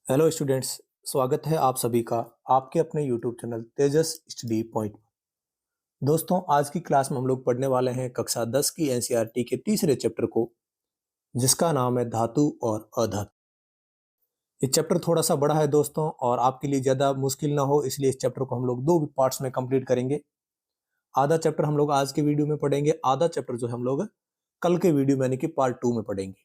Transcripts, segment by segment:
Hello students, स्वागत है आप सभी का आपके अपने यूट्यूब चैनल तेजस स्टडी पॉइंट। दोस्तों, आज की क्लास में हम लोग पढ़ने वाले हैं कक्षा 10 की एनसीईआरटी के तीसरे चैप्टर को, जिसका नाम है धातु और अधातु। ये चैप्टर थोड़ा सा बड़ा है दोस्तों, और आपके लिए ज़्यादा मुश्किल ना हो इसलिए इस चैप्टर को हम लोग दो पार्ट्स में कंप्लीट करेंगे। आधा चैप्टर हम लोग आज के वीडियो में पढ़ेंगे, आधा चैप्टर जो है हम लोग कल के वीडियो में यानी कि पार्ट 2 में पढ़ेंगे।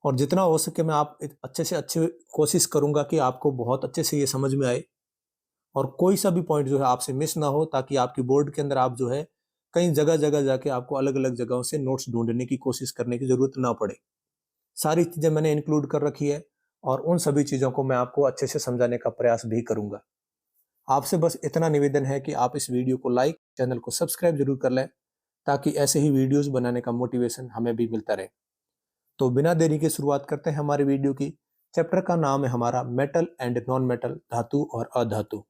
और जितना हो सके मैं आप अच्छे से अच्छे कोशिश करूंगा कि आपको बहुत अच्छे से ये समझ में आए और कोई सा भी पॉइंट जो है आपसे मिस ना हो, ताकि आपकी बोर्ड के अंदर आप जो है कई जगह जगह जाके आपको अलग अलग जगहों से नोट्स ढूंढने की कोशिश करने की जरूरत ना पड़े। सारी चीजें मैंने इंक्लूड कर रखी है और उन सभी चीजों को मैं आपको अच्छे से समझाने का प्रयास भी करूंगा। आपसे बस इतना निवेदन है कि आप इस वीडियो को लाइक, चैनल को सब्सक्राइब जरूर कर लें, ताकि ऐसे ही वीडियोस बनाने का मोटिवेशन हमें भी मिलता रहे। तो बिना देरी के शुरुआत करते हैं हमारे वीडियो की। चैप्टर का नाम है हमारा मेटल एंड नॉन मेटल, धातु और अधातु।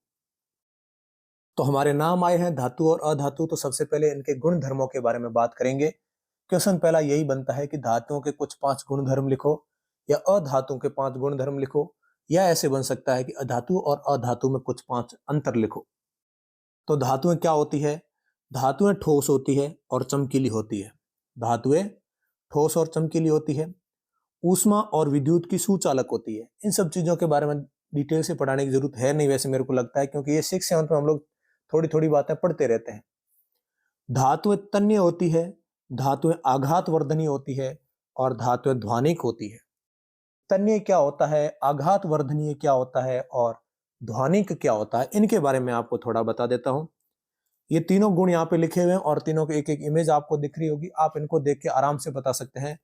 तो हमारे नाम आए हैं धातु और अधातु, तो सबसे पहले इनके गुण धर्मों के बारे में बात करेंगे। क्वेश्चन पहला यही बनता है कि धातुओं के कुछ 5 गुण धर्म लिखो, या अधातुओं के 5 गुण धर्म लिखो, या ऐसे बन सकता है कि धातु और अधातु में कुछ 5 अंतर लिखो। तो धातुएं क्या होती है? धातुएं ठोस होती है और चमकीली होती है। धातुएं ठोस और चमकीली होती है। ऊष्मा और विद्युत की सुचालक होती है। इन सब चीजों के बारे में डिटेल से पढ़ाने की जरूरत है नहीं, वैसे मेरे को लगता है, क्योंकि ये 6th 7th में हम लोग थोड़ी थोड़ी बातें पढ़ते रहते हैं। धातुएं तन्य होती है, धातुएं आघात वर्धनी होती है, और धातुएं ध्वनिक होती है। तन्य क्या होता है, आघात वर्धनीय क्या होता है, और ध्वनिक क्या होता है, इनके बारे में आपको थोड़ा बता देता हूं। ये तीनों गुण यहाँ पे लिखे हुए हैं और तीनों की एक एक इमेज आपको दिख रही होगी। आप इनको देख के आराम से बता सकते हैं।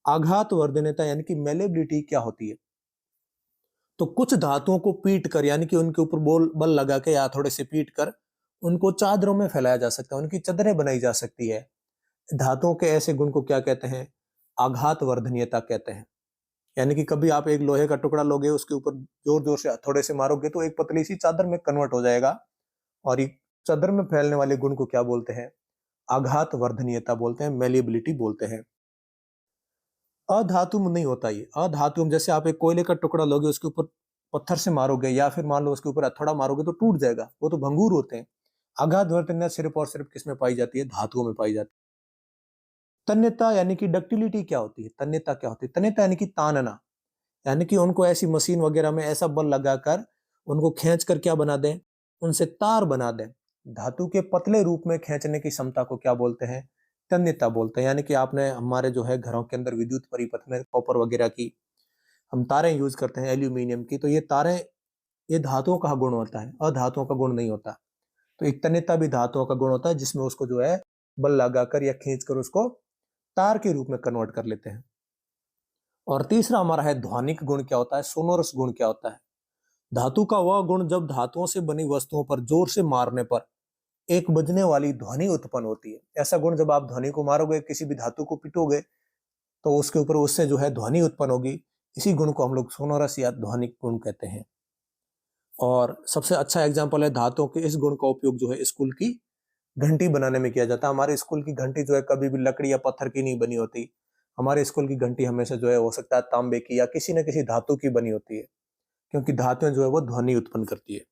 आघात वर्धनीयता यानी कि मेलेबिलिटी क्या होती है? तो कुछ धातुओं को पीट कर यानी कि उनके ऊपर बल लगा के या थोड़े से पीट कर उनको चादरों में फैलाया जा सकता है, उनकी चादरें बनाई जा सकती है। धातुओं के ऐसे गुण को क्या कहते हैं? आघात वर्धनीयता कहते हैं। यानी कि कभी आप एक लोहे का टुकड़ा लोगे, उसके ऊपर जोर जोर से थोड़े से मारोगे तो एक पतली सी चादर में कन्वर्ट हो जाएगा। और ये चादर में फैलने वाले गुण को क्या बोलते हैं? आघात वर्धनीयता बोलते हैं, मेलिएबिलिटी बोलते हैं। अधातु में नहीं होता ये। अधातु में जैसे आप एक कोयले का टुकड़ा लोगे, उसके ऊपर पत्थर से मारोगे या फिर मान लो उसके ऊपर हथौड़ा मारोगे तो टूट जाएगा, वो तो भंगूर होते हैं। आघात वर्तनीयता सिर्फ और सिर्फ किसमें पाई जाती है? धातुओं में पाई जाती है। तन्यता यानी कि डक्टिलिटी क्या होती है? तन्यता क्या होती है? तन्यता यानी कि तानना, यानी कि उनको ऐसी मशीन वगैरह में ऐसा बल लगाकर उनको खींच कर क्या बना दें? उनसे तार बना दें। धातु के पतले रूप में खींचने की क्षमता को क्या बोलते हैं? तन्यता बोलते हैं। यानी कि आपने हमारे जो है घरों के अंदर विद्युत परिपथ में कॉपर वगैरह की हम तारें यूज करते हैं, एल्यूमिनियम की, तो ये तारें, ये धातुओं का गुण होता है, अधातुओं का गुण नहीं होता। तो एक तन्यता भी धातुओं का गुण होता है, जिसमें उसको जो है बल लगाकर या खींचकर उसको तार के रूप में कन्वर्ट कर लेते हैं। और तीसरा हमारा है ध्वनिक गुण क्या होता है? सोनोरस गुण क्या होता है? धातु का वह गुण जब धातुओं से बनी वस्तुओं पर जोर से मारने पर एक बजने वाली ध्वनि उत्पन्न होती है। ऐसा गुण, जब आप ध्वनि को मारोगे, किसी भी धातु को पिटोगे तो उसके ऊपर उससे जो है ध्वनि उत्पन्न होगी। इसी गुण को हम लोग सोनोरस या ध्वनिक गुण कहते हैं। और सबसे अच्छा एग्जाम्पल है धातुओं के इस गुण का उपयोग जो है स्कूल की घंटी बनाने में किया जाता है। हमारे स्कूल की घंटी जो है कभी भी लकड़ी या पत्थर की नहीं बनी होती। हमारे स्कूल की घंटी हमेशा जो है हो सकता है तांबे की या किसी न किसी धातु की बनी होती है, क्योंकि धातुएं जो है वो ध्वनि उत्पन्न करती है।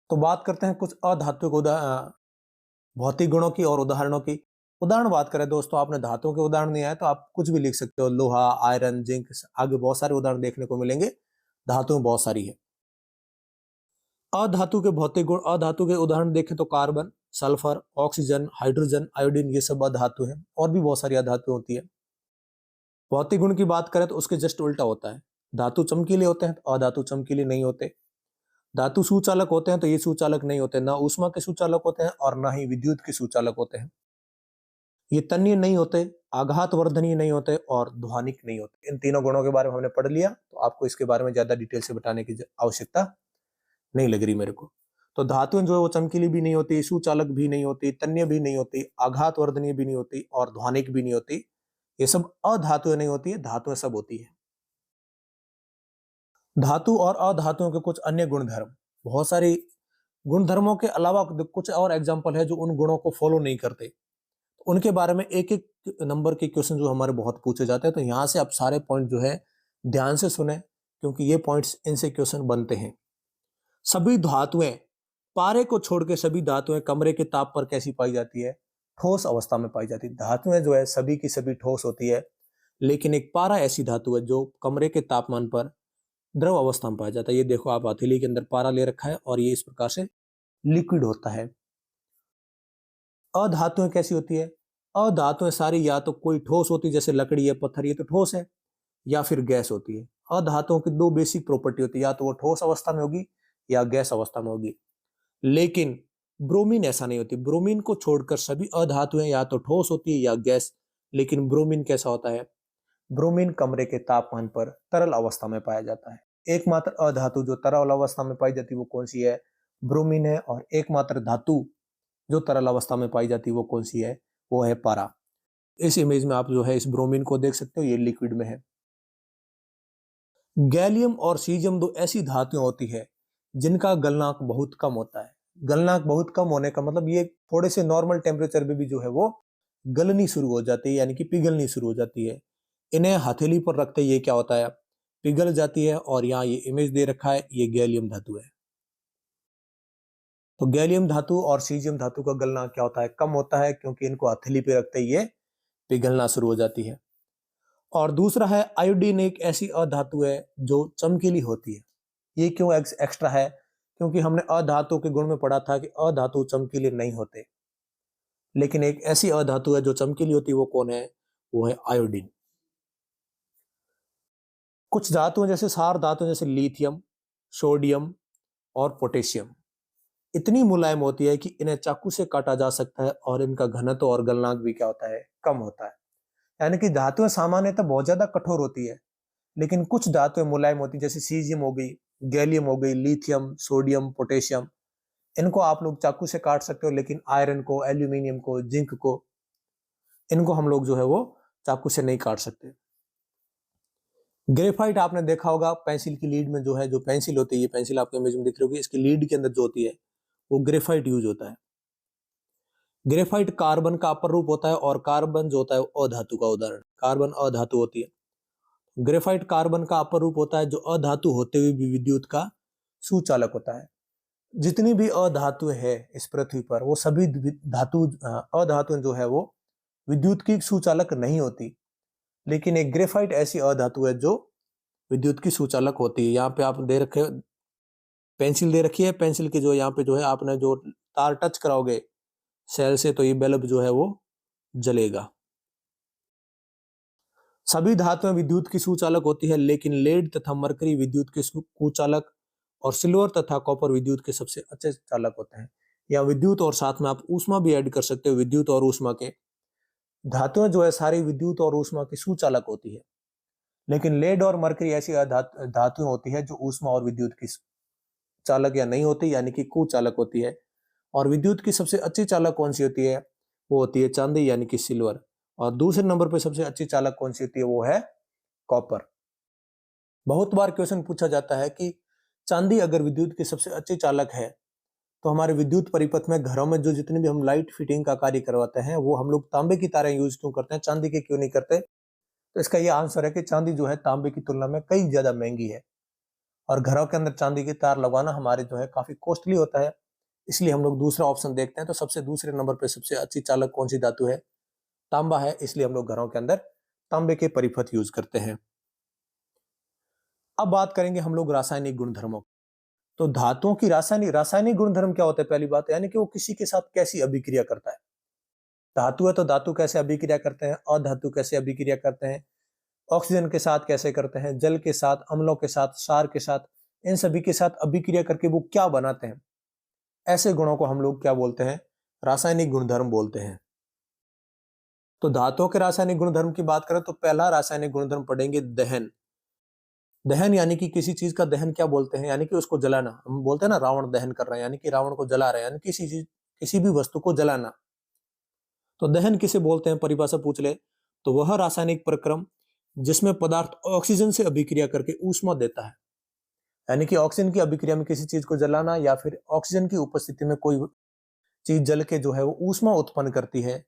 तो बात करते हैं कुछ अधात्विक भौतिक गुणों की और उदाहरणों की। उदाहरण बात करें दोस्तों, आपने धातुओं के उदाहरण नहीं आए तो आप कुछ भी लिख सकते हो, लोहा, आयरन, जिंक, आगे बहुत सारे उदाहरण देखने को मिलेंगे। धातुएं बहुत सारी है। अधातु के भौतिक गुण, अधातु के उदाहरण देखें तो carbon, sulphur, oxygen, hydrogen, iodine, ये सब अधातु है। और भी बहुत सारी अधातु होती है। भौतिक गुण की बात करें तो उसके जस्ट उल्टा होता है। धातु चमकीले होते हैं तो अधातु चमकीले नहीं होते। धातु सुचालक होते हैं तो ये सुचालक नहीं होते, ना ऊष्मा के सुचालक होते हैं और ना ही विद्युत के सुचालक होते हैं। ये तन्य नहीं होते, आघात वर्धनीय नहीं होते और ध्वनिक नहीं होते। इन तीनों गुणों के बारे में हमने पढ़ लिया, तो आपको इसके बारे में ज्यादा डिटेल से बताने की आवश्यकता नहीं लग रही मेरे को। तो धातुएं जो है वो चमकीली भी नहीं होती, सुचालक भी नहीं होती, तन्य भी नहीं होती, आघात वर्धनीय भी नहीं होती और ध्वनिक भी नहीं होती। ये सब अधातुएं नहीं होती है, धातुएं सब होती है। धातु और अधातुओं के कुछ अन्य गुणधर्म, बहुत सारी गुणधर्मों के अलावा कुछ और एग्जाम्पल है जो उन गुणों को फॉलो नहीं करते। उनके बारे में एक एक नंबर के क्वेश्चन जो हमारे बहुत पूछे जाते हैं, तो यहाँ से आप सारे पॉइंट जो है ध्यान से सुने, क्योंकि ये पॉइंट्स इनसे क्वेश्चन बनते हैं। सभी धातुएं, पारे को छोड़ के सभी धातुएं कमरे के ताप पर कैसी पाई जाती है? ठोस अवस्था में पाई जाती है। धातुएं जो है सभी की सभी ठोस होती है, लेकिन एक पारा ऐसी धातु है जो कमरे के तापमान पर द्रव अवस्था में पाया जाता है। ये देखो, आप हथेली के अंदर पारा ले रखा है और ये इस प्रकार से लिक्विड होता है। अधातुएं कैसी होती है? अधातुएं सारी या तो कोई ठोस होती है, जैसे लकड़ी या पत्थर, ये तो ठोस है, या फिर गैस होती है। अधातुओं की दो बेसिक प्रॉपर्टी होती है, या तो वो ठोस अवस्था में होगी या गैस अवस्था में होगी। लेकिन ब्रोमीन ऐसा नहीं होती। ब्रोमीन को छोड़कर सभी अधातुएं या तो ठोस होती है या गैस। लेकिन ब्रोमीन कैसा होता है? ब्रोमीन कमरे के तापमान पर तरल अवस्था में पाया जाता है। एकमात्र अधातु जो तरल अवस्था में पाई जाती है वो कौन सी है? ब्रोमीन है। और एकमात्र धातु जो तरल अवस्था में पाई जाती है वो कौन सी है? वो है पारा। इस इमेज में आप जो है इस ब्रोमीन को देख सकते हो, ये लिक्विड में है। गैलियम और सीजियम दो ऐसी धातुएं होती है जिनका गलनांक बहुत कम होता है। गलनांक बहुत कम होने का मतलब ये थोड़े से नॉर्मल टेम्परेचर पे भी जो है वो गलनी शुरू हो जाती है, यानी कि पिघलनी शुरू हो जाती है। इन्हें हथेली पर रखते ये क्या होता है? पिघल जाती है। और यहाँ ये इमेज दे रखा है, ये गैलियम धातु है। तो गैलियम धातु और सीजियम धातु का गलनांक क्या होता है? कम होता है, क्योंकि इनको हथेली पे रखते ही ये पिघलना शुरू हो जाती है। और दूसरा है आयोडीन, एक ऐसी अधातु है जो चमकीली होती है। ये क्यों एक्स्ट्रा है? क्योंकि हमने अधातु के गुण में पढ़ा था कि अधातु चमकीले नहीं होते, लेकिन एक ऐसी अधातु है जो चमकीली होती है। वो कौन है? वो है आयोडीन। कुछ धातुएं जैसे सार धातु जैसे लिथियम, सोडियम और पोटेशियम इतनी मुलायम होती है कि इन्हें चाकू से काटा जा सकता है, और इनका घनत्व और गलनांक भी क्या होता है? कम होता है। यानी कि धातुएं सामान्यतः बहुत ज्यादा कठोर होती है, लेकिन कुछ धातुएं मुलायम होती है, जैसे सीजियम हो गई, गैलियम हो गई, लिथियम, सोडियम, पोटेशियम। इनको आप लोग चाकू से काट सकते हो, लेकिन आयरन को, एल्यूमिनियम को, जिंक को, इनको हम लोग जो है वो चाकू से नहीं काट सकते। ग्रेफाइट आपने देखा होगा, पेंसिल की लीड में जो है, जो पेंसिल होती है, ये पेंसिल आपके इमेज में दिख रही होगी, इसकी लीड के अंदर जो होती है वो ग्रेफाइट यूज होता है। ग्रेफाइट कार्बन का अपर रूप होता है, और कार्बन जो होता है वो अधातु का उदाहरण। कार्बन अधातु होती है। ग्रेफाइट कार्बन का अपर रूप होता है, जो अधातु होते हुए भी विद्युत का सुचालक होता है। जितनी भी अधातु है इस पृथ्वी पर, वो सभी धातु अधातु जो है वो विद्युत की सुचालक नहीं होती, लेकिन एक ग्रेफाइट ऐसी अधातु है जो विद्युत की सुचालक होती है। यहाँ पे आप दे रखे, पेंसिल दे रखी है, पेंसिल के जो यहाँ पे जो है आपने जो तार टच कराओगे सेल से, तो ये बल्ब जो है वो जलेगा। सभी धातुएं विद्युत की सुचालक होती है, लेकिन लेड तथा मरकरी विद्युत के कुचालक, और सिल्वर तथा कॉपर विद्युत के सबसे अच्छे चालक होते हैं। या विद्युत और साथ में आप ऊष्मा भी ऐड कर सकते हो, विद्युत और ऊष्मा के। धातुएं जो है सारी विद्युत और ऊष्मा की सुचालक होती है, लेकिन लेड और मरकरी ऐसी धातुएं होती है जो ऊष्मा और विद्युत की चालक या नहीं होती, यानी कि कुचालक होती है। और विद्युत की सबसे अच्छी चालक कौन सी होती है? वो होती है चांदी, यानी कि सिल्वर। और दूसरे नंबर पे सबसे अच्छी चालक कौन सी होती है? वो है कॉपर। बहुत बार क्वेश्चन पूछा जाता है कि चांदी अगर विद्युत की सबसे अच्छी चालक है, तो हमारे विद्युत परिपथ में घरों में जो जितनी भी हम लाइट फिटिंग का कार्य करवाते हैं, वो हम लोग तांबे की तारें यूज क्यों करते हैं, चांदी के क्यों नहीं करते? तो इसका ये आंसर है कि चांदी जो है तांबे की तुलना में कई ज्यादा महंगी है, और घरों के अंदर चांदी की तार लगवाना हमारे जो है काफी कॉस्टली होता है। इसलिए हम लोग दूसरा ऑप्शन देखते हैं। तो सबसे दूसरे नंबर पे सबसे अच्छी चालक कौन सी धातु है? तांबा है। इसलिए हम लोग घरों के अंदर तांबे के परिपथ यूज करते हैं। अब बात करेंगे हम लोग रासायनिक गुणधर्मों। तो धातुओं की रासायनिक गुणधर्म क्या होता है? पहली बात यानी कि वो किसी के साथ कैसी अभिक्रिया करता है। धातु है तो धातु कैसे अभिक्रिया करते हैं, अधातु कैसे अभिक्रिया करते हैं, ऑक्सीजन के साथ कैसे करते हैं, जल के साथ, अम्लों के साथ, क्षार के साथ, इन सभी के साथ अभिक्रिया करके वो क्या बनाते हैं, ऐसे गुणों को हम लोग क्या बोलते हैं? रासायनिक गुणधर्म बोलते हैं। तो धातुओं के रासायनिक गुणधर्म की बात करें तो पहला रासायनिक गुणधर्म पढ़ेंगे दहन। दहन यानी कि किसी चीज का दहन क्या बोलते हैं? यानी कि उसको जलाना। हम बोलते हैं ना रावण दहन कर रहे हैं, यानी कि रावण को जला रहे हैं, यानी किसी भी वस्तु को जलाना। तो दहन किसे बोलते हैं? परिभाषा पूछ ले तो वह रासायनिक प्रक्रम जिसमें पदार्थ ऑक्सीजन से अभिक्रिया करके ऊष्मा देता है। यानी कि ऑक्सीजन की अभिक्रिया में किसी चीज को जलाना, या फिर ऑक्सीजन की उपस्थिति में कोई चीज जल के जो है वो ऊष्मा उत्पन्न करती है,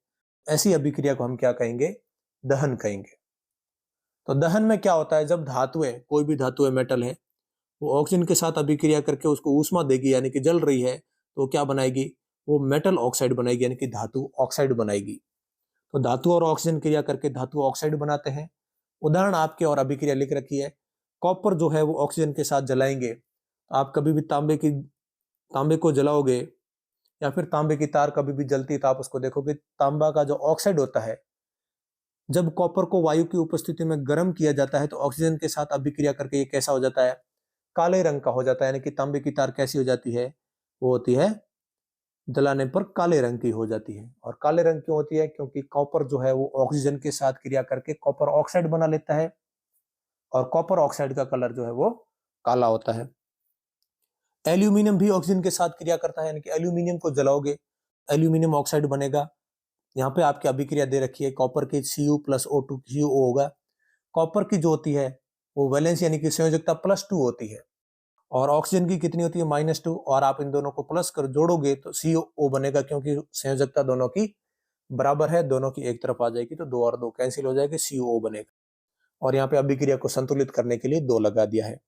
ऐसी अभिक्रिया को हम क्या कहेंगे? दहन कहेंगे। तो दहन में क्या होता है, जब धातुएं, कोई भी धातु है, मेटल है, वो ऑक्सीजन के साथ अभिक्रिया करके उसको ऊष्मा देगी, यानी कि जल रही है, तो क्या बनाएगी, वो मेटल ऑक्साइड बनाएगी, यानी कि धातु ऑक्साइड बनाएगी। तो धातु और ऑक्सीजन क्रिया करके धातु ऑक्साइड बनाते हैं। उदाहरण आपके और अभिक्रिया लिख रखी है। कॉपर जो है वो ऑक्सीजन के साथ जलाएंगे। आप कभी भी तांबे को जलाओगे या फिर तांबे की तार कभी भी जलती है तो आप उसको देखोगे, तांबा का जो ऑक्साइड होता है, जब कॉपर को वायु की उपस्थिति में गर्म किया जाता है तो ऑक्सीजन के साथ अभिक्रिया करके ये कैसा हो जाता है, काले रंग का हो जाता है। यानी कि तांबे की तार कैसी हो जाती है, वो होती है जलाने पर काले रंग की हो जाती है। और काले रंग क्यों होती है, क्योंकि कॉपर जो है वो ऑक्सीजन के साथ क्रिया करके कॉपर ऑक्साइड बना लेता है, और कॉपर ऑक्साइड का कलर जो है वो काला होता है। एल्यूमिनियम भी ऑक्सीजन के साथ क्रिया करता है, यानी कि एल्यूमिनियम को जलाओगे, एल्यूमिनियम ऑक्साइड बनेगा। यहाँ पे आपकी अभिक्रिया दे रखी है, कॉपर की Cu प्लस O2 CuO होगा। कॉपर की जो होती है वो वैलेंस यानी कि संयोजकता +2 होती है, और ऑक्सीजन की कितनी होती है, -2। और आप इन दोनों को प्लस कर जोड़ोगे तो CO बनेगा, क्योंकि संयोजकता दोनों की बराबर है, दोनों की एक तरफ आ जाएगी तो 2 और 2 कैंसिल हो जाएगी, CO बनेगा। और यहाँ पे अभिक्रिया को संतुलित करने के लिए 2 लगा दिया है।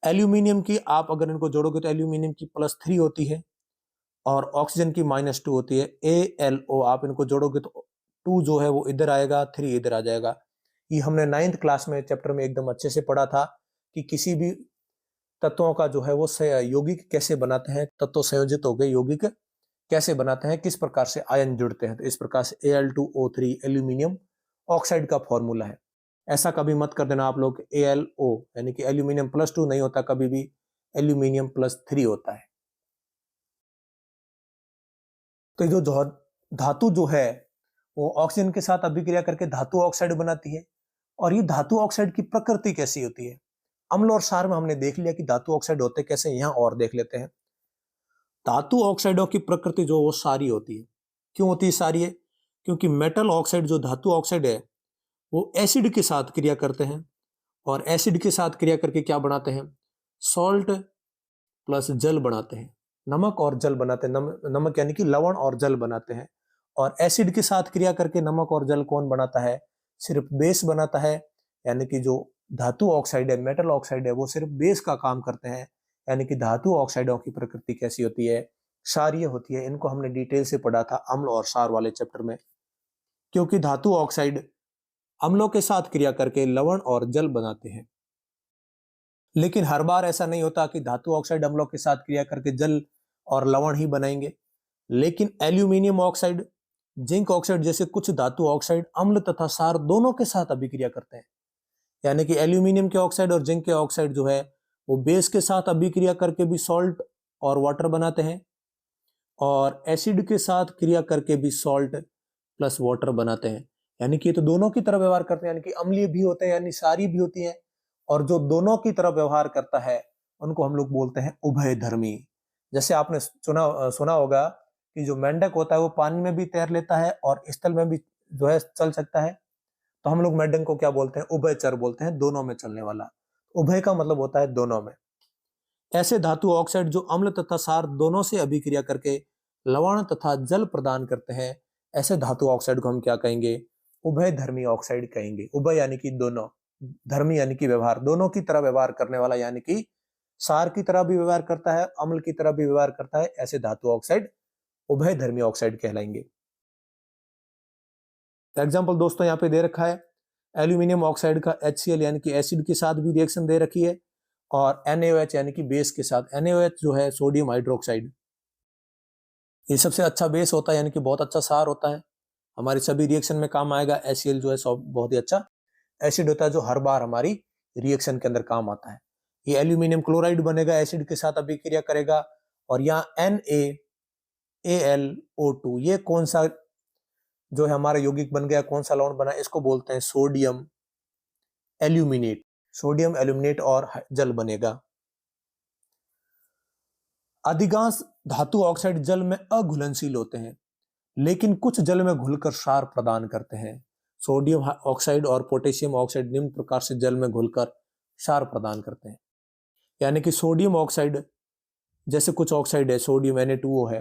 एल्यूमिनियम की आप अगर इनको जोड़ोगे तो एल्यूमिनियम की +3 होती है और ऑक्सीजन की -2 होती है। ALO आप इनको जोड़ोगे तो 2 जो है वो इधर आएगा, 3 इधर आ जाएगा। ये हमने 9th क्लास में चैप्टर में एकदम अच्छे से पढ़ा था कि किसी भी तत्वों का जो है वो यौगिक कैसे बनाते हैं, तत्व संयोजित हो गए, यौगिक कैसे बनाते हैं, किस प्रकार से आयन जुड़ते हैं। तो इस प्रकार से Al2O3 एल्यूमिनियम ऑक्साइड का फॉर्मूला है। ऐसा कभी मत कर देना आप लोग ALO, यानी कि एल्यूमिनियम +2 नहीं होता, कभी भी एल्यूमिनियम +3 होता है। तो जो धातु जो है वो ऑक्सीजन के साथ अभिक्रिया करके धातु ऑक्साइड बनाती है। और ये धातु ऑक्साइड की प्रकृति कैसी होती है, अम्ल और क्षार में हमने देख लिया कि धातु ऑक्साइड होते कैसे, यहाँ और देख लेते हैं। धातु ऑक्साइडों की प्रकृति जो वो सारी होती है। क्यों होती है सारी है, क्योंकि मेटल ऑक्साइड जो धातु ऑक्साइड है वो एसिड के साथ क्रिया करते हैं, और एसिड के साथ क्रिया करके क्या बनाते हैं, सॉल्ट प्लस जल बनाते हैं, नमक और जल बनाते हैं। नमक यानी कि लवण और जल बनाते हैं। और एसिड के साथ क्रिया करके नमक और जल कौन बनाता है, सिर्फ बेस बनाता है। यानी कि जो धातु ऑक्साइड है, मेटल ऑक्साइड है, वो सिर्फ बेस का काम करते हैं। यानी कि धातु ऑक्साइडों की प्रकृति कैसी होती है, क्षारीय होती है। इनको हमने डिटेल से पढ़ा था अम्ल और क्षार वाले चैप्टर में। क्योंकि धातु ऑक्साइड अम्लों के साथ क्रिया करके लवण और जल बनाते हैं। लेकिन हर बार ऐसा नहीं होता कि धातु ऑक्साइड अम्लों के साथ क्रिया करके जल और लवण ही बनाएंगे। लेकिन एल्यूमिनियम ऑक्साइड, जिंक ऑक्साइड जैसे कुछ धातु ऑक्साइड अम्ल तथा क्षार दोनों के साथ अभिक्रिया करते हैं। यानी कि एल्यूमिनियम के ऑक्साइड और जिंक के ऑक्साइड जो है वो बेस के साथ अभिक्रिया करके भी सॉल्ट और वाटर बनाते हैं, और एसिड के साथ क्रिया करके भी सॉल्ट प्लस वाटर बनाते हैं। यानी कि ये तो दोनों की तरह व्यवहार करते हैं, यानी कि अम्लीय भी होते हैं, यानी सारी भी होती है। और जो दोनों की तरह व्यवहार करता है उनको हम लोग बोलते हैं उभयधर्मी। जैसे आपने सुना होगा कि जो मेंढक होता है वो पानी में भी तैर लेता है और स्थल में भी जो है चल सकता है। तो हम लोग मेंढक को क्या बोलते हैं, उभयचर बोलते हैं, दोनों में चलने वाला। उभय का मतलब होता है दोनों में। ऐसे धातु ऑक्साइड जो अम्ल तथा क्षार दोनों से अभिक्रिया करके लवण तथा जल प्रदान करते हैं, ऐसे धातु ऑक्साइड को हम क्या कहेंगे, उभयधर्मी ऑक्साइड कहेंगे। उभय यानी कि दोनों, धर्मी यानी कि व्यवहार, दोनों की तरह व्यवहार करने वाला, यानी कि क्षार की तरह भी व्यवहार करता है, अम्ल की तरह भी व्यवहार करता है। ऐसे धातु ऑक्साइड उभयधर्मी ऑक्साइड कहलाएंगे। एग्जाम्पल दोस्तों यहाँ पे दे रखा है, एल्यूमिनियम ऑक्साइड का HCl यानी कि एसिड के साथ भी रिएक्शन दे रखी है, और NaOH यानी कि बेस के साथ। NaOH जो है सोडियम हाइड्रोक्साइड, ये सबसे अच्छा बेस होता है, यानी कि बहुत अच्छा क्षार होता है, हमारी सभी रिएक्शन में काम आएगा। HCl जो है बहुत ही अच्छा एसिड होता है जो हर बार हमारी रिएक्शन के अंदर काम आता है। ये एल्यूमिनियम क्लोराइड बनेगा, एसिड के साथ अभिक्रिया करेगा। और यहाँ NaAlO2, ये कौन सा जो है हमारा यौगिक बन गया, कौन सा लवण बना, इसको बोलते हैं सोडियम एल्यूमिनेट। सोडियम एल्यूमिनेट और जल बनेगा। अधिकांश धातु ऑक्साइड जल में अघुलनशील होते हैं, लेकिन कुछ जल में घुलकर क्षार प्रदान करते हैं। सोडियम ऑक्साइड और पोटेशियम ऑक्साइड निम्न प्रकार से जल में घुलकर क्षार प्रदान करते हैं। यानी कि सोडियम ऑक्साइड जैसे कुछ ऑक्साइड है, सोडियम Na2O है,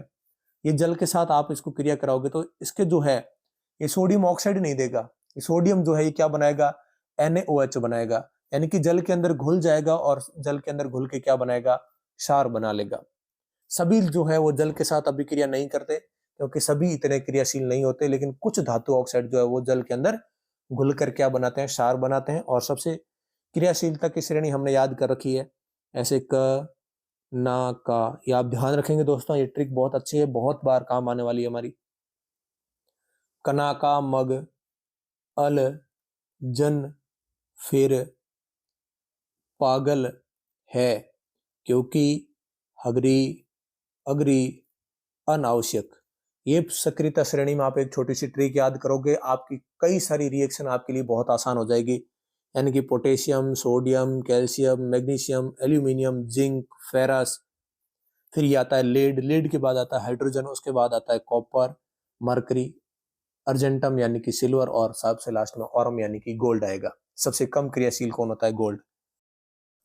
ये जल के साथ आप इसको क्रिया कराओगे तो इसके जो है ये सोडियम ऑक्साइड नहीं देगा। ये सोडियम जो है ये क्या बनाएगा, NaOH बनाएगा, यानी कि जल के अंदर घुल जाएगा और जल के अंदर घुल के क्या बनाएगा, क्षार बना लेगा। सभी जो है वो जल के साथ अभिक्रिया नहीं करते क्योंकि सभी इतने क्रियाशील नहीं होते, लेकिन कुछ धातु ऑक्साइड जो है वो जल के अंदर घुल कर क्या बनाते हैं, क्षार बनाते हैं। और सबसे क्रियाशीलता की श्रेणी हमने याद कर रखी है, ऐसे क, ना, का, ये आप ध्यान रखेंगे दोस्तों, ये ट्रिक बहुत अच्छी है, बहुत बार काम आने वाली है हमारी। कना का मग, अल, जन, फिर पागल है, क्योंकि हगरी, अगरी, अनावश्यक। ये सक्रियता श्रेणी में आप एक छोटी सी ट्रिक याद करोगे, आपकी कई सारी रिएक्शन आपके लिए बहुत आसान हो जाएगी। यानी कि potassium, sodium, calcium, magnesium, aluminium, zinc, ferrous, फिर ये आता है लेड, लेड के बाद आता है हाइड्रोजन, उसके बाद आता है कॉपर, मरकरी, अर्जेंटम यानी कि सिल्वर, और सबसे लास्ट में ऑरम यानी कि गोल्ड आएगा। सबसे कम क्रियाशील कौन होता है, गोल्ड।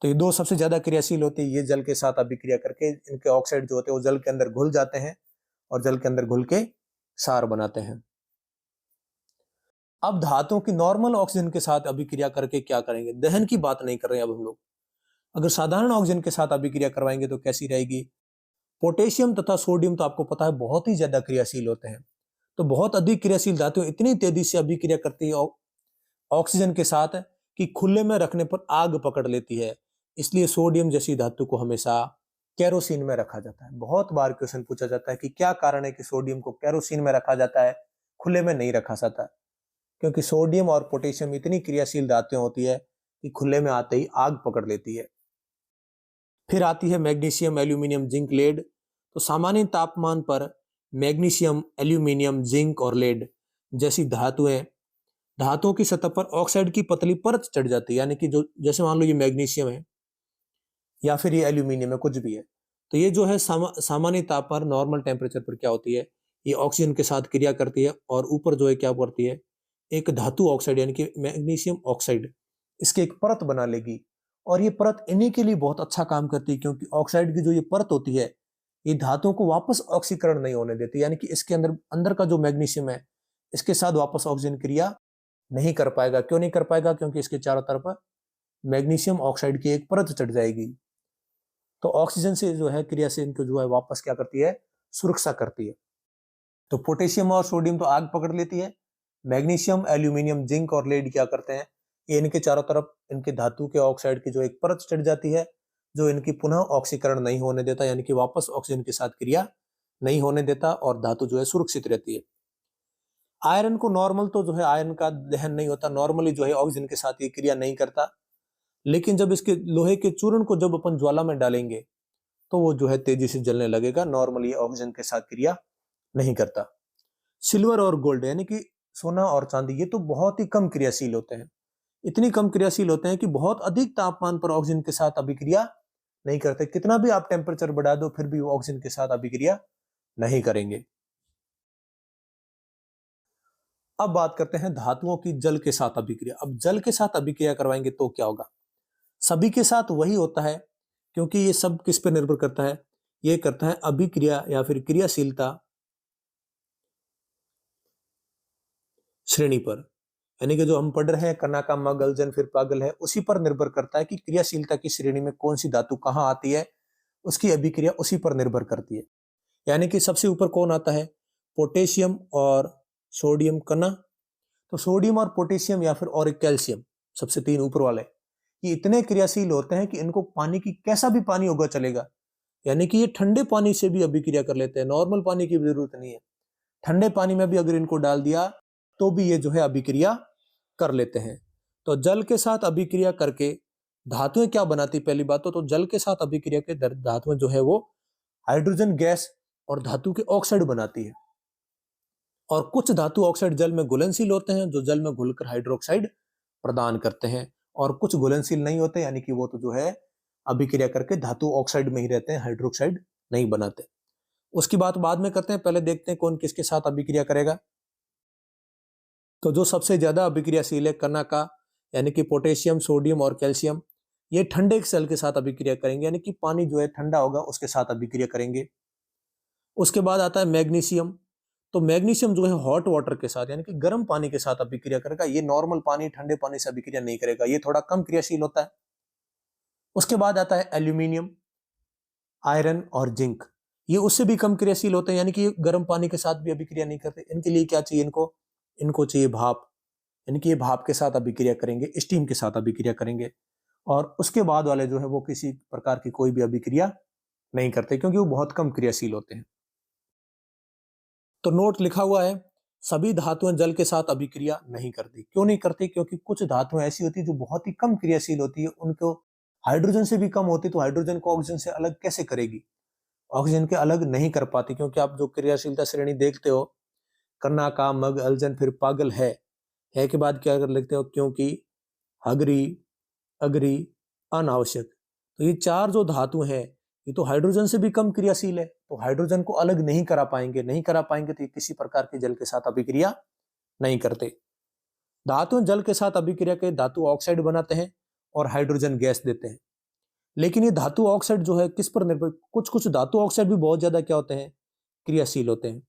तो ये दो सबसे ज्यादा क्रियाशील होते हैं, ये जल के साथ अभिक्रिया करके इनके ऑक्साइड जो होते हैं वो जल के अंदर घुल जाते हैं और जल के अंदर घुल के क्षार बनाते हैं। अब धातुओं की नॉर्मल ऑक्सीजन के साथ अभिक्रिया करके क्या करेंगे, दहन की बात नहीं कर रहे हैं अब हम लोग। अगर साधारण ऑक्सीजन के साथ अभिक्रिया करवाएंगे तो कैसी रहेगी। पोटेशियम तथा सोडियम तो आपको पता है बहुत ही ज्यादा क्रियाशील होते हैं, तो बहुत अधिक क्रियाशील धातुएं इतनी तेजी से अभिक्रिया करती है ऑक्सीजन के साथ कि खुले में रखने पर आग पकड़ लेती है। इसलिए सोडियम जैसी धातु को हमेशा केरोसिन में रखा जाता है। बहुत बार क्वेश्चन पूछा जाता है कि क्या कारण है कि सोडियम को केरोसिन में रखा जाता है, खुले में नहीं रखा जाता। क्योंकि सोडियम और पोटेशियम इतनी क्रियाशील धातुएं होती है कि खुले में आते ही आग पकड़ लेती है। फिर आती है मैग्नीशियम, एल्यूमिनियम, जिंक, लेड। तो सामान्य तापमान पर मैग्नीशियम, एल्यूमिनियम, जिंक और लेड जैसी धातुओं की सतह पर ऑक्साइड की पतली परत चढ़ जाती है। यानी कि जो जैसे मान लो ये मैग्नीशियम है या फिर ये एल्यूमिनियम है, कुछ भी है, तो ये जो है सामान्य ताप पर, नॉर्मल टेम्परेचर पर क्या होती है, ये ऑक्सीजन के साथ क्रिया करती है और ऊपर जो है क्या करती है, एक धातु ऑक्साइड यानी कि मैग्नीशियम ऑक्साइड, इसकी एक परत बना लेगी। और ये परत इन्हीं के लिए बहुत अच्छा काम करती है, क्योंकि ऑक्साइड की जो ये परत होती है ये धातुओं को वापस ऑक्सीकरण नहीं होने देती। यानी कि इसके अंदर का जो मैग्नीशियम है इसके साथ वापस ऑक्सीजन क्रिया नहीं कर पाएगा। क्यों नहीं कर पाएगा, क्योंकि इसके चारों तरफ मैग्नीशियम ऑक्साइड की एक परत चढ़ जाएगी। तो ऑक्सीजन से जो है क्रिया से इनको जो है वापस क्या करती है, सुरक्षा करती है। तो पोटेशियम और सोडियम तो आग पकड़ लेती है, मैग्नीशियम, एल्यूमिनियम, जिंक और लेड क्या करते हैं, ये इनके चारों तरफ इनके धातु के ऑक्साइड की जो एक परत चढ़ जाती है, जो इनकी पुनः ऑक्सीकरण नहीं होने देता, यानी कि वापस ऑक्सीजन के साथ क्रिया नहीं होने देता और धातु जो है सुरक्षित रहती है। आयरन को नॉर्मल तो जो है आयरन का दहन नहीं होता, नॉर्मली जो है ऑक्सीजन के साथ ये क्रिया नहीं करता, लेकिन जब इसके लोहे के चूर्ण को जब अपन ज्वाला में डालेंगे तो वो जो है तेजी से जलने लगेगा। नॉर्मली ऑक्सीजन के साथ क्रिया नहीं करता। सिल्वर और गोल्ड यानी कि सोना और चांदी, ये तो बहुत ही कम क्रियाशील होते हैं, इतनी कम क्रियाशील होते हैं कि बहुत अधिक तापमान पर ऑक्सीजन के साथ अभिक्रिया नहीं करते। कितना भी आप टेम्परेचर बढ़ा दो फिर भी वो ऑक्सीजन के साथ अभिक्रिया नहीं करेंगे। अब बात करते हैं धातुओं की जल के साथ अभिक्रिया। अब जल के साथ अभिक्रिया करवाएंगे तो क्या होगा, सभी के साथ वही होता है, क्योंकि ये सब किस पर निर्भर करता है, ये करता है अभिक्रिया या फिर क्रियाशीलता श्रेणी पर। यानी कि जो हम पढ़ रहे हैं कना का मग, अल्जन, फिर पागल है, उसी पर निर्भर करता है कि क्रियाशीलता की श्रेणी में कौन सी धातु कहां आती है, उसकी अभिक्रिया उसी पर निर्भर करती है। यानी कि सबसे ऊपर कौन आता है, पोटेशियम और सोडियम कना। तो सोडियम और पोटेशियम या फिर और एक कैल्शियम, सबसे तीन ऊपर वाले, ये इतने क्रियाशील होते हैं कि इनको पानी की कैसा भी पानी होगा चलेगा। यानी कि ये ठंडे पानी से भी अभिक्रिया कर लेते हैं, नॉर्मल पानी की जरूरत नहीं है, ठंडे पानी में भी अगर इनको डाल दिया तो भी ये जो है अभिक्रिया कर लेते हैं। तो जल के साथ अभिक्रिया करके धातुएं क्या बनाती, पहली बात तो जल के साथ अभिक्रिया के धातुएं जो है वो हाइड्रोजन गैस और धातु के ऑक्साइड बनाती है। और कुछ धातु ऑक्साइड जल में घुलनशील होते हैं, जो जल में घुलकर हाइड्रोक्साइड प्रदान करते हैं, और कुछ घुलनशील नहीं होते, यानी कि वो तो जो है अभिक्रिया करके धातु ऑक्साइड में ही रहते हैं, हाइड्रोक्साइड नहीं बनाते। उसकी बात बाद में करते हैं, पहले देखते हैं कौन किसके साथ अभिक्रिया करेगा। तो जो सबसे ज्यादा अभिक्रियाशील है कना का, यानी कि पोटेशियम, सोडियम और कैल्शियम, ये ठंडे सेल के साथ अभिक्रिया करेंगे, यानी कि पानी जो है ठंडा होगा उसके साथ अभिक्रिया करेंगे। उसके बाद आता है मैग्नीशियम। तो मैग्नीशियम जो है हॉट वाटर के साथ यानी कि गर्म पानी के साथ अभिक्रिया करेगा। ये नॉर्मल पानी ठंडे पानी से अभिक्रिया नहीं करेगा, ये थोड़ा कम क्रियाशील होता है। उसके बाद आता है एल्यूमिनियम, आयरन और जिंक। ये उससे भी कम क्रियाशील होते हैं, यानी कि गर्म पानी के साथ भी अभिक्रिया नहीं करते। इनके लिए क्या चाहिए, इनको चाहिए भाप, यानी कि ये भाप के साथ अभिक्रिया करेंगे, स्टीम के साथ अभिक्रिया करेंगे। और उसके बाद वाले जो है वो किसी प्रकार की कोई भी अभिक्रिया नहीं करते, क्योंकि वो बहुत कम क्रियाशील होते हैं। तो नोट लिखा हुआ है, सभी धातुएं जल के साथ अभिक्रिया नहीं करती। क्यों नहीं करती? क्योंकि कुछ धातुएं ऐसी होती है जो बहुत ही कम क्रियाशील होती है, उनको हाइड्रोजन से भी कम होती, तो हाइड्रोजन को ऑक्सीजन से अलग कैसे करेगी? ऑक्सीजन के अलग नहीं कर पाती, क्योंकि आप जो क्रियाशीलता श्रेणी देखते हो, कन्ना का, मग, अलजन, फिर पागल है के बाद क्या कर लिखते हो? क्योंकि, हगरी, अगरी, अनावश्यक। तो ये चार जो धातु हैं, ये तो हाइड्रोजन से भी कम क्रियाशील है, तो हाइड्रोजन को अलग नहीं करा पाएंगे तो ये किसी प्रकार के जल के साथ अभिक्रिया नहीं करते। धातु जल के साथ अभिक्रिया के धातु ऑक्साइड बनाते हैं और हाइड्रोजन गैस देते हैं। लेकिन ये धातु ऑक्साइड जो है किस पर निर्भर, कुछ धातु ऑक्साइड भी बहुत ज्यादा क्या होते हैं, क्रियाशील होते हैं।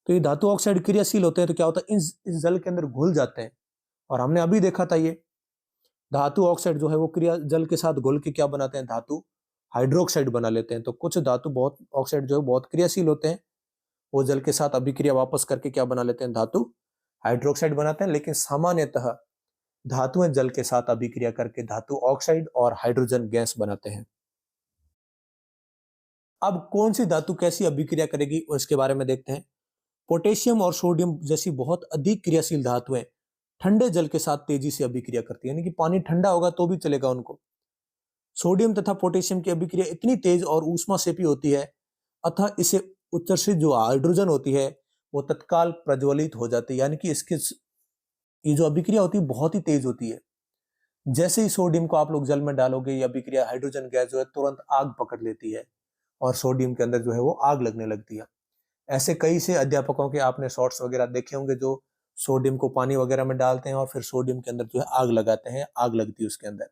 तो ये धातु ऑक्साइड क्रियाशील होते हैं तो क्या होता है, इस जल के अंदर घुल जाते हैं। और हमने अभी देखा था, ये धातु ऑक्साइड जो है वो क्रिया जल के साथ घुल के क्या बनाते हैं, धातु हाइड्रोक्साइड बना लेते हैं। तो कुछ धातु बहुत ऑक्साइड जो है बहुत क्रियाशील होते हैं, वो जल के साथ अभिक्रिया वापस करके क्या बना लेते हैं, धातु हाइड्रोक्साइड बनाते हैं। लेकिन सामान्यतः धातुएं जल के साथ अभिक्रिया करके धातु ऑक्साइड और हाइड्रोजन गैस बनाते हैं। अब कौन सी धातु कैसी अभिक्रिया करेगी उसके बारे में देखते हैं। पोटेशियम और सोडियम जैसी बहुत अधिक क्रियाशील धातुएं ठंडे जल के साथ तेजी से अभिक्रिया करती है, यानी कि पानी ठंडा होगा तो भी चलेगा उनको। सोडियम तथा पोटेशियम की अभिक्रिया इतनी तेज और ऊष्मा सेपी होती है, अतः इसे उत्सर्जित जो हाइड्रोजन होती है वो तत्काल प्रज्वलित हो जाती है, यानी कि इसके ये जो अभिक्रिया होती है बहुत ही तेज होती है। जैसे ही सोडियम को आप लोग जल में डालोगे, ये अभिक्रिया हाइड्रोजन गैस जो है तुरंत आग पकड़ लेती है और सोडियम के अंदर जो है वो आग लगने लगती है। ऐसे कई से अध्यापकों के आपने शॉर्ट्स वगैरह देखे होंगे जो सोडियम को पानी वगैरह में डालते हैं और फिर सोडियम के अंदर जो है आग लगाते हैं, आग लगती है उसके अंदर।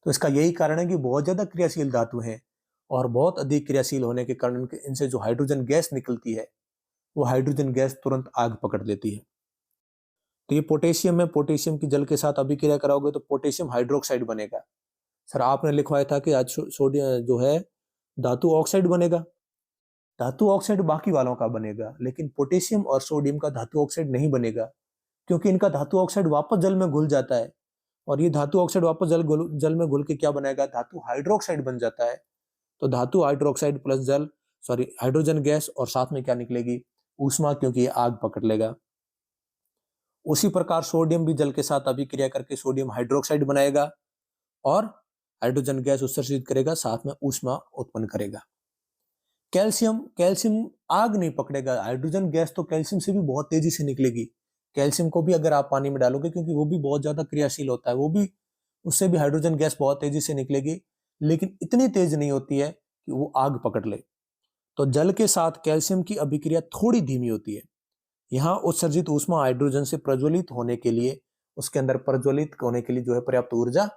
तो इसका यही कारण है कि बहुत ज्यादा क्रियाशील धातु हैं और बहुत अधिक क्रियाशील होने के कारण इनसे जो हाइड्रोजन गैस निकलती है वो हाइड्रोजन गैस तुरंत आग पकड़ लेती है। तो ये पोटेशियम है, पोटेशियम की जल के साथ अभिक्रिया कराओगे तो पोटेशियम हाइड्रोक्साइड बनेगा। सर आपने लिखवाया था कि आज सोडियम जो है धातु ऑक्साइड बनेगा। धातु ऑक्साइड बाकी वालों का बनेगा, लेकिन पोटेशियम और सोडियम का धातु ऑक्साइड नहीं बनेगा, क्योंकि इनका धातु ऑक्साइड वापस जल में घुल जाता है और ये धातु ऑक्साइड वापस जल में घुल के क्या बनाएगा, धातु हाइड्रोक्साइड बन जाता है। तो धातु हाइड्रोक्साइड प्लस हाइड्रोजन गैस और साथ में क्या निकलेगी, ऊष्मा, क्योंकि ये आग पकड़ लेगा। उसी प्रकार सोडियम भी जल के साथ अभिक्रिया करके सोडियम हाइड्रोक्साइड बनाएगा और हाइड्रोजन गैस उत्सर्जित करेगा, साथ में ऊष्मा उत्पन्न करेगा। कैल्शियम आग नहीं पकड़ेगा, हाइड्रोजन गैस तो कैल्शियम से भी बहुत तेजी से निकलेगी। कैल्शियम को भी अगर आप पानी में डालोगे, क्योंकि वो भी बहुत ज्यादा क्रियाशील होता है, वो भी उससे भी हाइड्रोजन गैस बहुत तेजी से निकलेगी, लेकिन इतनी तेज नहीं होती है कि वो आग पकड़ ले। तो जल के साथ कैल्शियम की अभिक्रिया थोड़ी धीमी होती है। यहाँ उत्सर्जित ऊष्मा हाइड्रोजन से प्रज्वलित होने के लिए, उसके अंदर प्रज्वलित होने के लिए जो है पर्याप्त ऊर्जा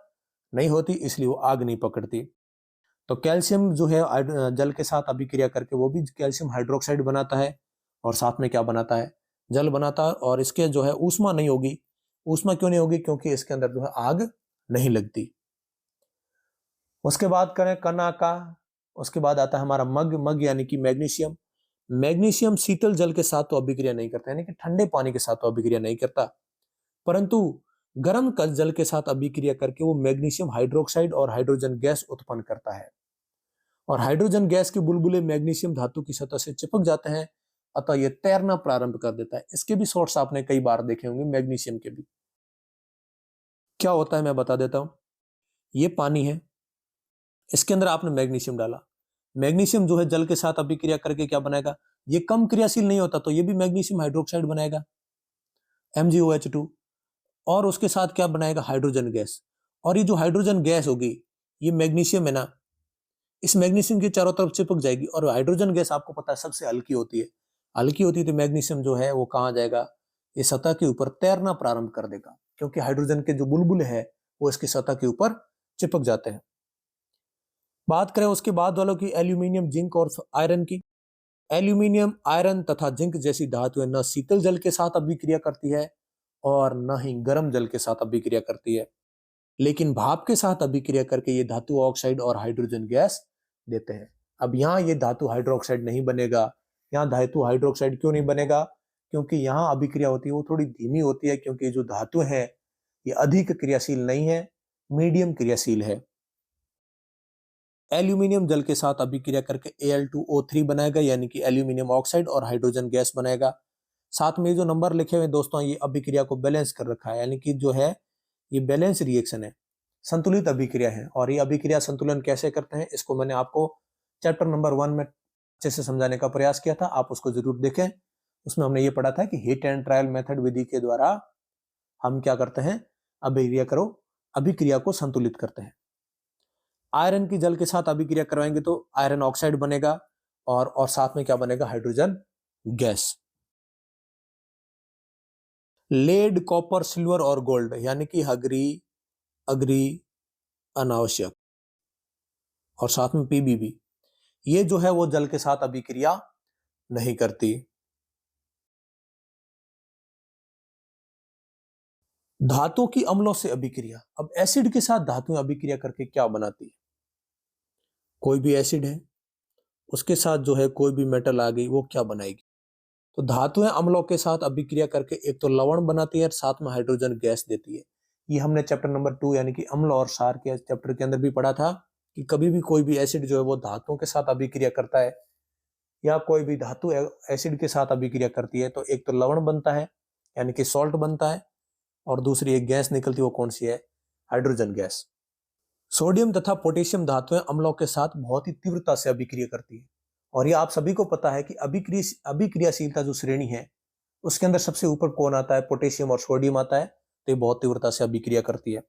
नहीं होती, इसलिए वो आग नहीं पकड़ती। तो कैल्शियम जो है जल के साथ अभिक्रिया करके वो भी कैल्शियम हाइड्रोक्साइड बनाता है और साथ में क्या बनाता है, जल बनाता है। और इसके जो है ऊष्मा नहीं होगी। ऊष्मा क्यों नहीं होगी? क्योंकि इसके अंदर जो है आग नहीं लगती। उसके बाद करें कना का, उसके बाद आता है हमारा मग यानी कि मैग्नीशियम। मैग्नीशियम शीतल जल के साथ तो अभिक्रिया नहीं करता, यानी कि ठंडे पानी के साथ तो अभिक्रिया नहीं करता, परंतु गर्म जल के साथ अभिक्रिया करके वो मैग्नीशियम हाइड्रोक्साइड और हाइड्रोजन गैस उत्पन्न करता है। और हाइड्रोजन गैस के बुलबुले मैग्नीशियम धातु की सतह से चिपक जाते हैं, अतः यह तैरना प्रारंभ कर देता है। इसके भी शॉर्ट्स आपने कई बार देखे होंगे मैग्नीशियम के भी। क्या होता है मैं बता देता हूं। ये पानी है, इसके अंदर आपने मैग्नीशियम डाला। मैग्नीशियम जो है जल के साथ अभिक्रिया करके क्या बनाएगा, ये कम क्रियाशील नहीं होता, तो ये भी मैग्नीशियम हाइड्रोक्साइड बनाएगा, MgOH2। और उसके साथ क्या बनाएगा, हाइड्रोजन गैस। और ये जो हाइड्रोजन गैस होगी, ये मैग्नीशियम है ना, इस मैग्नीशियम के चारों तरफ चिपक जाएगी। और हाइड्रोजन गैस आपको पता है सबसे हल्की होती है, तो मैग्नीशियम जो है वो कहाँ जाएगा, ये सतह के ऊपर तैरना प्रारंभ कर देगा, क्योंकि हाइड्रोजन के जो बुलबुले हैं वो इसकी सतह के ऊपर चिपक जाते हैं। बात करें उसके बाद वालों की, एल्यूमिनियम, जिंक और आयरन की। एल्यूमिनियम, आयरन तथा जिंक जैसी धातुएं न शीतल जल के साथ अभिक्रिया करती है और न ही गर्म जल के साथ अभिक्रिया करती है, लेकिन भाप के साथ अभिक्रिया करके ये धातु ऑक्साइड और हाइड्रोजन गैस देते हैं। अब यहाँ ये धातु हाइड्रोक्साइड नहीं बनेगा। यहाँ धातु हाइड्रोक्साइड क्यों नहीं बनेगा? क्योंकि यहाँ अभिक्रिया होती है वो थोड़ी धीमी होती है, क्योंकि जो धातु है ये अधिक क्रियाशील नहीं है, मीडियम क्रियाशील है। एल्यूमिनियम जल के साथ अभिक्रिया करके Al2O3 बनाएगा, यानी कि एल्यूमिनियम ऑक्साइड और हाइड्रोजन गैस बनाएगा। साथ में जो नंबर लिखे हुए दोस्तों, ये अभिक्रिया को बैलेंस कर रखा है, यानी कि जो है ये बैलेंस रिएक्शन है, संतुलित अभिक्रिया है। और ये अभिक्रिया संतुलन कैसे करते हैं, इसको मैंने आपको चैप्टर नंबर 1 में अच्छे से समझाने का प्रयास किया था, आप उसको जरूर देखें। उसमें हमने ये पढ़ा था कि हीट एंड ट्रायल मेथड विधि के द्वारा हम क्या करते हैं, अभिक्रिया को संतुलित करते हैं। आयरन की जल के साथ अभिक्रिया करवाएंगे तो आयरन ऑक्साइड बनेगा और साथ में क्या बनेगा, hydrogen gas. Lead, copper, silver और गोल्ड, यानी कि अग्री, अनावश्यक और साथ में पीबीबी, ये जो है वो जल के साथ अभिक्रिया नहीं करती। धातुओं की अम्लों से अभिक्रिया। अब एसिड के साथ धातुएं अभिक्रिया करके क्या बनाती है? कोई भी एसिड है, उसके साथ जो है कोई भी मेटल आ गई, वो क्या बनाएगी? तो धातुएं अम्लों के साथ अभिक्रिया करके एक तो लवण बनाती है, साथ में हाइड्रोजन गैस देती है। ये हमने चैप्टर नंबर 2 यानी कि अम्ल और क्षार के चैप्टर के अंदर भी पढ़ा था कि कभी भी कोई भी एसिड जो है वो धातुओं के साथ अभिक्रिया करता है या कोई भी धातु एसिड के साथ अभिक्रिया करती है तो एक तो लवण बनता है, यानी कि सॉल्ट बनता है, और दूसरी एक गैस निकलती है, वो कौन सी है, हाइड्रोजन गैस। सोडियम तथा पोटेशियम धातुएं अम्लों के साथ बहुत ही तीव्रता से अभिक्रिया करती है, और ये आप सभी को पता है कि अभिक्रियाशीलता जो श्रेणी है उसके अंदर सबसे ऊपर कौन आता है, पोटेशियम और सोडियम आता है, तो ये बहुत तीव्रता से अभिक्रिया करती है।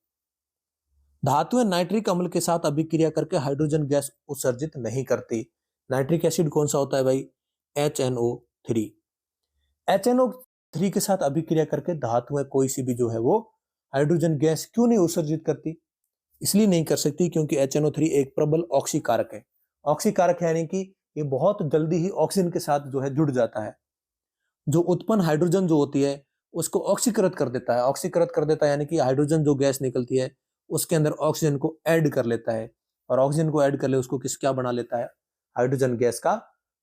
धातुएं नाइट्रिक अम्ल के साथ अभिक्रिया करके हाइड्रोजन गैस उत्सर्जित नहीं करती। नाइट्रिक एसिड कौन सा होता है भाई, HNO3। HNO3 के साथ अभिक्रिया करके धातुएं कोई सी भी जो है वो हाइड्रोजन गैस क्यों नहीं उत्सर्जित करती? इसलिए नहीं कर सकती क्योंकि HNO3 एक प्रबल ऑक्सीकारक है। ऑक्सीकारक है यानी कि ये बहुत जल्दी ही ऑक्सीजन के साथ जो है जुड़ जाता है, जो उत्पन्न हाइड्रोजन जो होती है उसको ऑक्सीकृत कर देता है। ऑक्सीकृत कर देता है यानी कि हाइड्रोजन जो गैस निकलती है उसके अंदर ऑक्सीजन को ऐड कर लेता है, और ऑक्सीजन को ऐड कर ले उसको क्या बना लेता है, हाइड्रोजन गैस का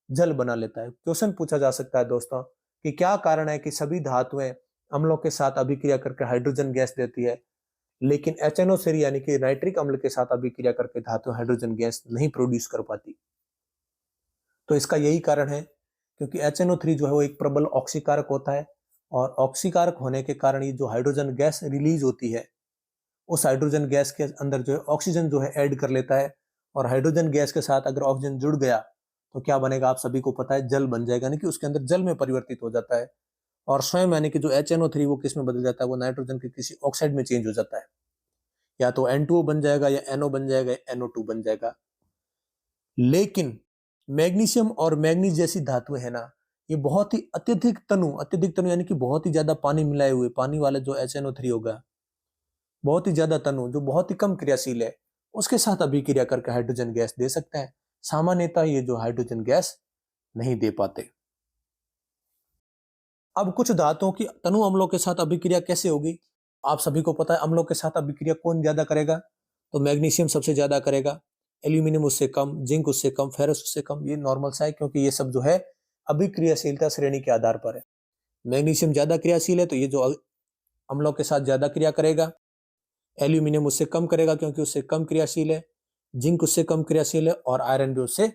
जल बना लेता है। क्वेश्चन पूछा जा सकता है दोस्तों कि क्या कारण है कि सभी धातुएं अम्लों के साथ अभिक्रिया करके हाइड्रोजन गैस देती है, लेकिन HNO3 यानी कि नाइट्रिक अम्ल के साथ अभिक्रिया करके धातु हाइड्रोजन गैस नहीं प्रोड्यूस कर पाती? तो इसका यही कारण है क्योंकि HNO3 जो है वो एक प्रबल ऑक्सीकारक होता है, और ऑक्सीकारक होने के कारण ये जो हाइड्रोजन गैस रिलीज होती है उस हाइड्रोजन गैस के अंदर जो है ऑक्सीजन जो है ऐड कर लेता है, और हाइड्रोजन गैस के साथ अगर ऑक्सीजन जुड़ गया तो क्या बनेगा, आप सभी को पता है, जल बन जाएगा, यानी कि उसके अंदर जल में परिवर्तित हो जाता है, और स्वयं यानी कि जो HNO3 वो किस में बदल जाता है, वो नाइट्रोजन के किसी ऑक्साइड में चेंज हो जाता है, या तो N2O बन जाएगा, या NO बन जाएगा, या NO2 बन जाएगा। लेकिन मैग्नीशियम और मैग्नीज जैसी धातुएं है ना, ये बहुत ही अत्यधिक तनु यानी कि बहुत ही ज्यादा पानी मिलाए हुए, पानी वाला जो HNO3 होगा, बहुत ही ज्यादा तनु जो बहुत ही कम क्रियाशील है, उसके साथ अभिक्रिया करके हाइड्रोजन गैस दे सकता है। सामान्यतः ये जो हाइड्रोजन गैस नहीं दे पाते। अब कुछ धातुओं की तनु अम्लों के साथ अभिक्रिया कैसे होगी? आप सभी को पता है अम्लों के साथ अभिक्रिया कौन ज्यादा करेगा, तो मैग्नीशियम सबसे ज्यादा करेगा, एल्यूमिनियम उससे कम, जिंक उससे कम, फेरस उससे कम। ये नॉर्मल सा है क्योंकि ये सब जो है अभिक्रियाशीलता श्रेणी के आधार पर है। मैग्नीशियम ज्यादा क्रियाशील है तो ये जो अम्लों के साथ ज्यादा क्रिया करेगा, एल्यूमिनियम उससे कम करेगा क्योंकि उससे कम क्रियाशील है, जिंक उससे कम क्रियाशील है, और आयरन भी उससे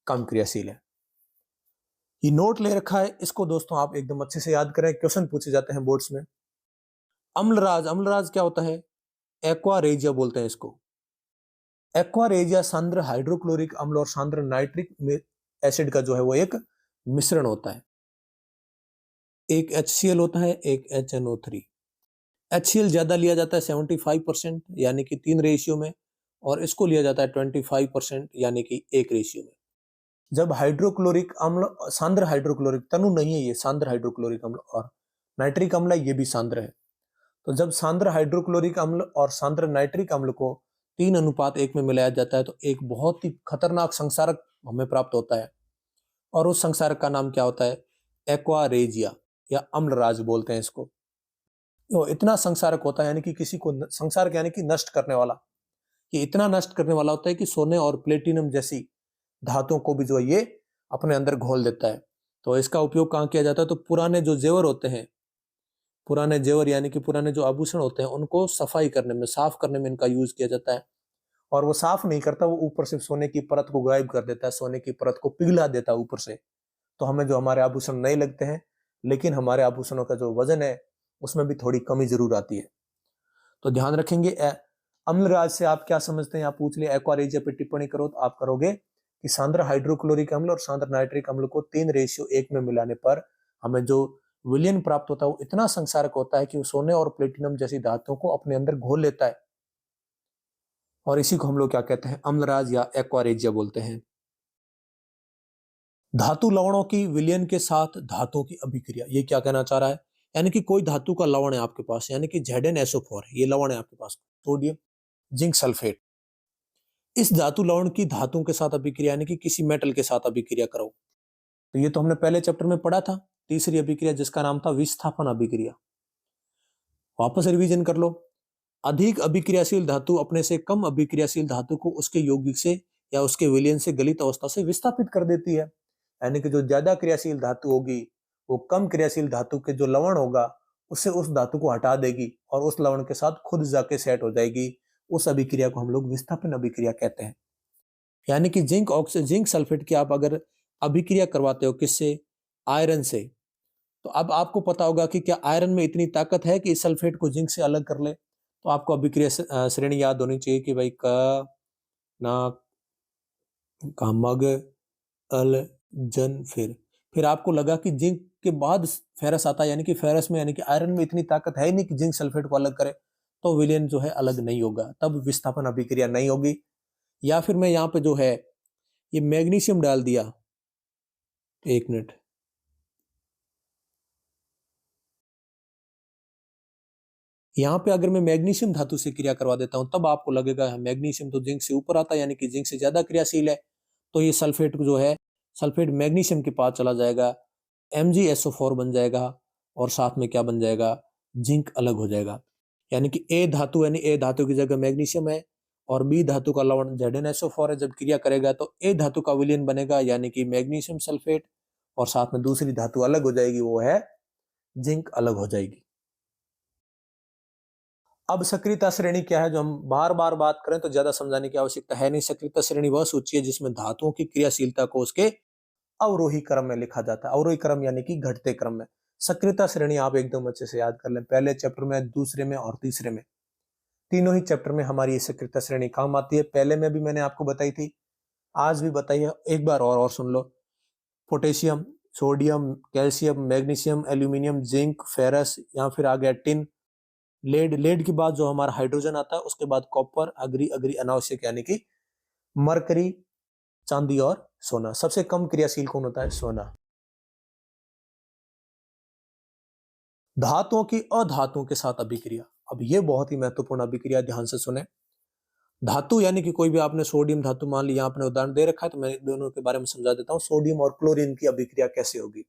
कम क्रियाशील है। ये नोट ले रखा है, इसको दोस्तों आप एकदम अच्छे से याद करें, क्वेश्चन पूछे जाते हैं बोर्ड्स में। अम्लराज क्या होता है, एक्वा रेजिया बोलते हैं इसको। एक्वा रेजिया सांद्र हाइड्रोक्लोरिक अम्ल और सांद्र नाइट्रिक एसिड का जो है वो एक मिश्रण होता है। एक HCl होता है, एक HNO3। HCl ज्यादा लिया जाता है 75% यानी कि 3 रेशियो में, और इसको लिया जाता है 25% यानी कि 1 रेशियो में। जब हाइड्रोक्लोरिक अम्ल, सांद्र हाइड्रोक्लोरिक, तनु नहीं है ये, सांद्र हाइड्रोक्लोरिक अम्ल, और नाइट्रिक अम्ल ये भी सांद्र है, तो जब सांद्र हाइड्रोक्लोरिक अम्ल और सांद्र नाइट्रिक अम्ल को 3:1 में मिलाया जाता है तो एक बहुत ही खतरनाक संक्षारक हमें प्राप्त होता है, और उस संक्षारक का नाम क्या होता है? एक्वा रेजिया या अम्लराज बोलते हैं इसको। तो इतना संक्षारक होता है, यानी कि किसी को संक्षारक यानी कि नष्ट करने वाला, ये इतना नष्ट करने वाला होता है कि सोने और प्लेटिनम जैसी धातुओं को भी जो है ये अपने अंदर घोल देता है। तो इसका उपयोग कहाँ किया जाता है? तो पुराने जो जेवर होते हैं, पुराने जेवर यानी कि पुराने जो आभूषण होते हैं, उनको सफाई करने में, साफ करने में इनका यूज किया जाता है। और वो साफ नहीं करता, वो ऊपर से सोने की परत को गायब कर देता है, सोने की परत को पिघला देता है ऊपर से। तो हमें जो हमारे आभूषण नहीं लगते हैं, लेकिन हमारे आभूषणों का जो वजन है उसमें भी थोड़ी कमी जरूर आती है। तो ध्यान रखेंगे। अम्लराज से आप क्या समझते हैं? आप पूछ लिया। एक्वारेजिया पे टिप्पणी करो तो आप करोगे कि सांद्र हाइड्रोक्लोरिक अम्ल और सांद्र नाइट्रिक अम्ल को 3:1 में मिलाने पर हमें जो विलयन प्राप्त होता है वो इतना संक्षारक होता है कि वो सोने और प्लेटिनम जैसी धातुओं को अपने अंदर घोल लेता है, और इसी को हम लोग क्या कहते हैं? अम्लराज या एक्वारेजिया बोलते हैं। धातु लवणों की विलयन के साथ धातुओं की अभिक्रिया, ये क्या कहना चाह रहा है? यानी कि कोई धातु का लवण है आपके पास, यानी कि ZnSO4 है, ये लवण है आपके पास, सोडियम जिंक सल्फेट। इस धातु लवण की धातुओं के साथ अभिक्रिया यानी कि किसी मेटल के साथ अभिक्रिया करो। तो ये तो हमने पहले चैप्टर में पढ़ा था, तीसरी अभिक्रिया जिसका नाम था विस्थापन अभिक्रिया। वापस रिवीजन कर लो। अधिक अभिक्रियाशील धातु अपने से कम अभिक्रियाशील धातु को उसके यौगिक से या उसके विलयन से गलित अवस्था से विस्थापित कर देती है। यानी कि जो ज्यादा क्रियाशील धातु होगी वो कम क्रियाशील धातु के जो लवण होगा उससे उस धातु को हटा देगी और उस लवण के साथ खुद जाके सेट हो जाएगी। उस अभिक्रिया को हम लोग विस्थापन अभिक्रिया कहते हैं। यानी कि जिंक सल्फेट की आप अगर अभिक्रिया करवाते हो किससे? आयरन से, तो अब आपको पता होगा कि क्या आयरन में इतनी ताकत है कि इस सल्फेट को जिंक से अलग कर ले। तो आपको अभिक्रिया श्रेणी याद होनी चाहिए कि भाई क, ना, कामग, अल, जन, फिर आपको लगा कि जिंक के बाद फेरस आता है, यानी कि फेरस में, यानी कि आयरन में इतनी ताकत है नहीं कि जिंक सल्फेट को अलग करे, तो विलयन जो है अलग नहीं होगा, तब विस्थापन अभिक्रिया नहीं होगी। या फिर मैं यहाँ पे जो है ये मैग्नीशियम डाल दिया, एक मिनट, यहाँ पे अगर मैं मैग्नीशियम धातु से क्रिया करवा देता हूं तब आपको लगेगा मैग्नीशियम तो जिंक से ऊपर आता है, यानी कि जिंक से ज्यादा क्रियाशील है। तो ये सल्फेट जो है, सल्फेट मैग्नीशियम के पास चला जाएगा, MgSO4 बन जाएगा और साथ में क्या बन जाएगा? जिंक अलग हो जाएगा। यानी कि ए धातु, यानी ए धातु की जगह मैग्नीशियम है और बी धातु का लवण ZnSO4 है। जब क्रिया करेगा तो ए धातु का विलयन बनेगा, यानी कि मैग्नीशियम सल्फेट, और साथ में दूसरी धातु अलग हो जाएगी, वो है जिंक अलग हो जाएगी। अब सक्रियता श्रेणी क्या है, जो हम बार बार बात करें तो ज्यादा समझाने की आवश्यकता है नहीं। सक्रियता श्रेणी वह सूची है जिसमें धातुओं की क्रियाशीलता को उसके अवरोही क्रम में लिखा जाता है। अवरोही क्रम यानी कि घटते क्रम में। सक्रियता श्रेणी आप एकदम अच्छे से याद कर लें, पहले चैप्टर में, दूसरे में और तीसरे में, तीनों ही चैप्टर में हमारी ये सक्रियता श्रेणी काम आती है। पहले में भी मैंने आपको बताई थी, आज भी बताई है, एक बार और सुन लो। Potassium, sodium, calcium, magnesium, aluminium, zinc, ferrous, या फिर आ गया टिन, लेड के बाद जो हमारा हाइड्रोजन आता है, उसके बाद कॉपर, अग्री, अनावश्यक यानी कि मरकरी, चांदी और सोना। सबसे कम क्रियाशील कौन होता है? सोना। धातुओं की अधातुओं के साथ अभिक्रिया, अब ये बहुत ही महत्वपूर्ण अभिक्रिया, ध्यान से सुने। धातु यानी कि कोई भी आपने सोडियम धातु मान लिया, आपने उदाहरण दे रखा है, तो मैं दोनों के बारे में समझा देता हूं। सोडियम और क्लोरीन की अभिक्रिया कैसे होगी?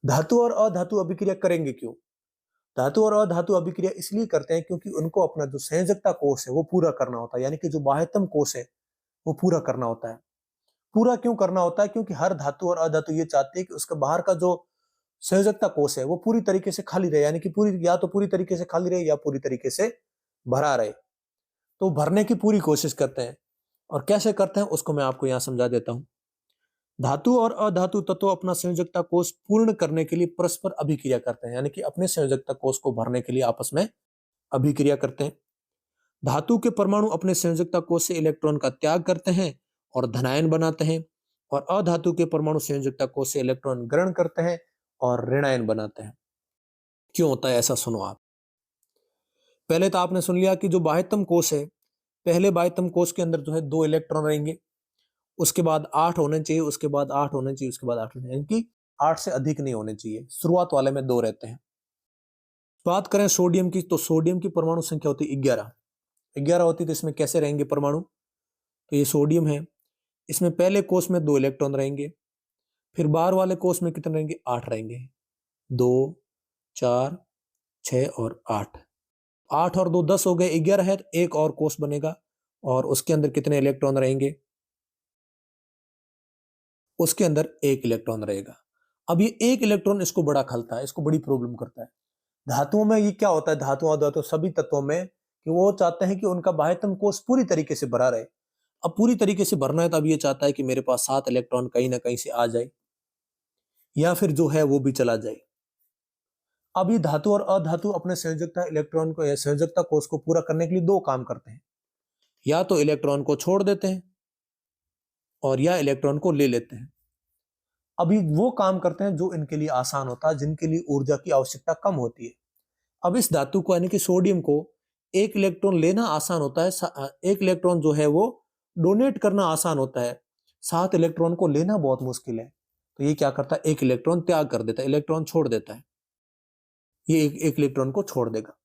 धातु और अधातु अभिक्रिया करेंगे क्यों? धातु और अधातु अभिक्रिया इसलिए करते हैं क्योंकि उनको अपना जो संयोजकता कोष है वो पूरा करना होता है, यानी कि जो बाह्यतम कोष है वो पूरा करना होता है। पूरा क्यों करना होता है? क्योंकि हर धातु और अधातु ये चाहती है कि उसका बाहर का जो संयोजकता कोष है वो पूरी तरीके से खाली रहे, यानी कि पूरी, या तो पूरी तरीके से खाली रहे या पूरी तरीके से भरा रहे। तो भरने की पूरी कोशिश करते हैं, और कैसे करते हैं उसको मैं आपको यहाँ समझा देता हूँ। धातु और अधातु तत्व अपना संयोजकता कोष पूर्ण करने के लिए परस्पर अभिक्रिया करते हैं, यानी कि अपने संयोजकता कोष को भरने के लिए आपस में अभिक्रिया करते हैं। धातु के परमाणु अपने संयोजकता कोष से इलेक्ट्रॉन का त्याग करते हैं और धनायन बनाते हैं, और अधातु के परमाणु संयोजकता कोष से इलेक्ट्रॉन ग्रहण करते हैं और ऋणायन बनाते हैं। क्यों होता है ऐसा, सुनो आप। पहले तो आपने सुन लिया कि जो बाह्यतम कोष है, पहले बाह्यतम कोष के अंदर जो है 2 इलेक्ट्रॉन रहेंगे, उसके बाद 8 होने चाहिए, उसके बाद 8 होने चाहिए, उसके बाद 8 होने चाहिए, यानी कि 8 से अधिक नहीं होने चाहिए। शुरुआत वाले में 2 रहते हैं। बात करें सोडियम की, तो सोडियम की परमाणु संख्या होती है 11 होती, तो इसमें कैसे रहेंगे परमाणु? तो ये सोडियम है, इसमें पहले कोष में 2 इलेक्ट्रॉन रहेंगे, फिर बाहर वाले कोष में कितने रहेंगे, 8 रहेंगे, 2 4 6 और 8, 8 और 2 10 हो गए, 11 है, तो एक और कोष बनेगा और उसके अंदर कितने इलेक्ट्रॉन रहेंगे, उसके अंदर एक इलेक्ट्रॉन रहेगा। अब ये एक इलेक्ट्रॉन इसको बड़ा खलता है, इसको बड़ी प्रॉब्लम करता है। धातुओं में ये क्या होता है, धातुओं धातु सभी तत्वों में, कि वो चाहते हैं कि उनका बाह्यतम कोष पूरी तरीके से भरा रहे। अब पूरी तरीके से भरना है तो अब ये चाहता है कि मेरे पास 7 इलेक्ट्रॉन कहीं ना कहीं से आ जाए या फिर जो है वो भी चला जाए। अब ये धातु और अधातु अपने संयोजकता इलेक्ट्रॉन को या संयोजकता कोष को पूरा करने के लिए दो काम करते हैं, या तो इलेक्ट्रॉन को छोड़ देते हैं और या इलेक्ट्रॉन को ले लेते हैं। अभी वो काम करते हैं जो इनके लिए आसान होता है, जिनके लिए ऊर्जा की आवश्यकता कम होती है। अब इस धातु को यानी कि सोडियम को एक इलेक्ट्रॉन लेना आसान होता है, एक इलेक्ट्रॉन जो है वो डोनेट करना आसान होता है, 7 इलेक्ट्रॉन को लेना बहुत मुश्किल है। तो ये क्या करता है, एक इलेक्ट्रॉन त्याग कर देता है, इलेक्ट्रॉन छोड़ देता है, ये एक इलेक्ट्रॉन को छोड़ देगा।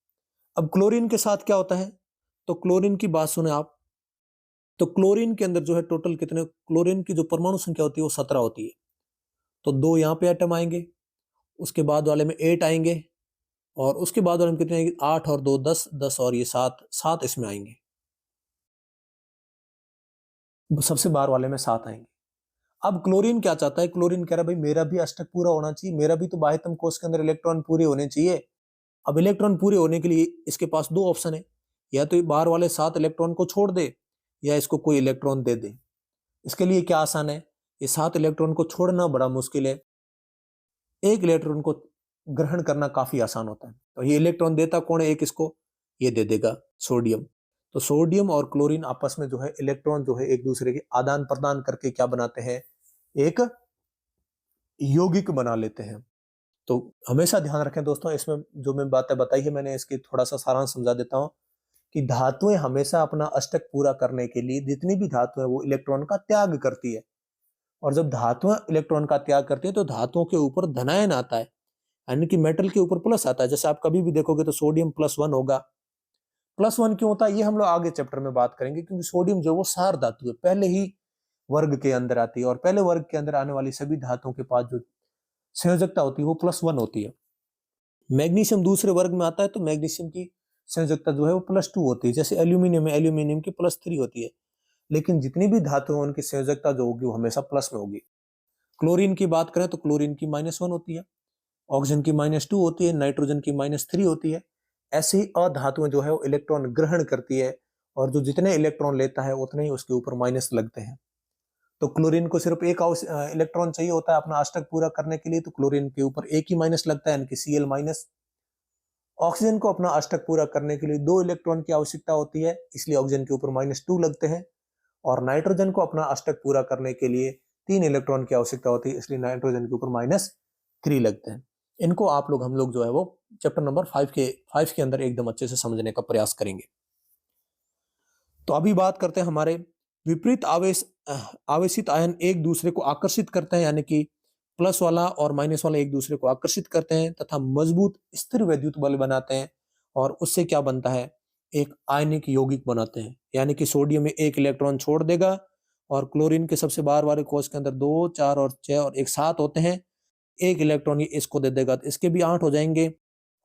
अब क्लोरीन के साथ क्या होता है, तो क्लोरीन की बात सुने आप, तो क्लोरीन के अंदर जो है टोटल कितने, क्लोरीन की जो परमाणु संख्या होती है वो 17 होती है। तो 2 यहाँ पे एटम आएंगे, उसके बाद वाले में 8 आएंगे और उसके बाद वाले में कितने आएंगे, 8 और 2 10, 10 और ये 7 इसमें आएंगे, सबसे बाहर वाले में 7 आएंगे। अब क्लोरीन क्या चाहता है, क्लोरीन कह रहा है भाई मेरा भी अष्टक पूरा होना चाहिए, मेरा भी तो बाह्यतम कोष के अंदर इलेक्ट्रॉन पूरे होने चाहिए। अब इलेक्ट्रॉन पूरे होने के लिए इसके पास दो ऑप्शन है, या तो बाहर वाले 7 इलेक्ट्रॉन को छोड़ दे या इसको कोई इलेक्ट्रॉन दे दे। इसके लिए क्या आसान है, ये 7 इलेक्ट्रॉन को छोड़ना बड़ा मुश्किल है, एक इलेक्ट्रॉन को ग्रहण करना काफी आसान होता है। तो ये इलेक्ट्रॉन देता कौन है, एक इसको ये दे देगा सोडियम। तो सोडियम और क्लोरीन आपस में जो है इलेक्ट्रॉन जो है एक दूसरे के आदान प्रदान करके क्या बनाते हैं, एक यौगिक बना लेते हैं। तो हमेशा ध्यान रखें दोस्तों, इसमें जो मैं बातें बताई है मैंने इसकी थोड़ा सा सारांश समझा देता हूं कि धातुएं हमेशा अपना अष्टक पूरा करने के लिए जितनी भी धातु है वो इलेक्ट्रॉन का त्याग करती है, और जब धातुएं इलेक्ट्रॉन का त्याग करती है तो धातुओं के ऊपर धनायन आता है, यानी कि मेटल के ऊपर प्लस आता है। जैसे आप कभी भी देखोगे तो सोडियम +1 होगा। +1 क्यों होता है ये हम लोग आगे चैप्टर में बात करेंगे, क्योंकि सोडियम जो वो सार धातु है, पहले ही वर्ग के अंदर आती है, और पहले वर्ग के अंदर आने वाली सभी धातुओं के पास जो संयोजकता होती है वो +1 होती है। मैग्नीशियम दूसरे वर्ग में आता है तो मैग्नीशियम की संयोजकता जो है वो +2 होती है। जैसे एल्यूमिनियम है, एल्यूमिनियम की +3 होती है। लेकिन जितनी भी धातु है उनकी संयोजकता जो होगी वो हमेशा प्लस में होगी। क्लोरीन की बात करें तो क्लोरीन की -1 होती है, ऑक्सीजन की -2 होती है, नाइट्रोजन की -3 होती है। ऐसे ही अधातुएं जो है वो इलेक्ट्रॉन ग्रहण करती है, और जो जितने इलेक्ट्रॉन लेता है उतने ही उसके ऊपर माइनस लगते हैं। तो क्लोरीन को सिर्फ एक इलेक्ट्रॉन चाहिए होता है अपना अष्टक पूरा करने के लिए, तो क्लोरीन के ऊपर एक ही माइनस लगता है, यानी कि Cl-। ऑक्सीजन को अपना अष्टक पूरा करने के लिए 2 इलेक्ट्रॉन की आवश्यकता होती है, इसलिए ऑक्सीजन के ऊपर -2 लगते हैं। और नाइट्रोजन को अपना अष्टक पूरा करने के लिए 3 इलेक्ट्रॉन की आवश्यकता होती है, इसलिए नाइट्रोजन के ऊपर -3 लगते हैं। इनको आप लोग हम लोग जो है वो चैप्टर नंबर 5 के अंदर एकदम अच्छे से समझने का प्रयास करेंगे। तो अभी बात करते हैं हमारे विपरीत आवेशित आयन एक दूसरे को आकर्षित करते हैं, यानी कि प्लस वाला और माइनस वाला एक दूसरे को आकर्षित करते हैं तथा मजबूत स्थिर वैद्युत बल बनाते हैं, और उससे क्या बनता है, एक आयनिक यौगिक बनाते हैं। यानी कि सोडियम में एक इलेक्ट्रॉन छोड़ देगा, और क्लोरीन के सबसे बाहर वाले कोष के अंदर 2 4 और 6 और एक 7 होते हैं, एक इलेक्ट्रॉन ये इसको दे देगा तो इसके भी 8 हो जाएंगे,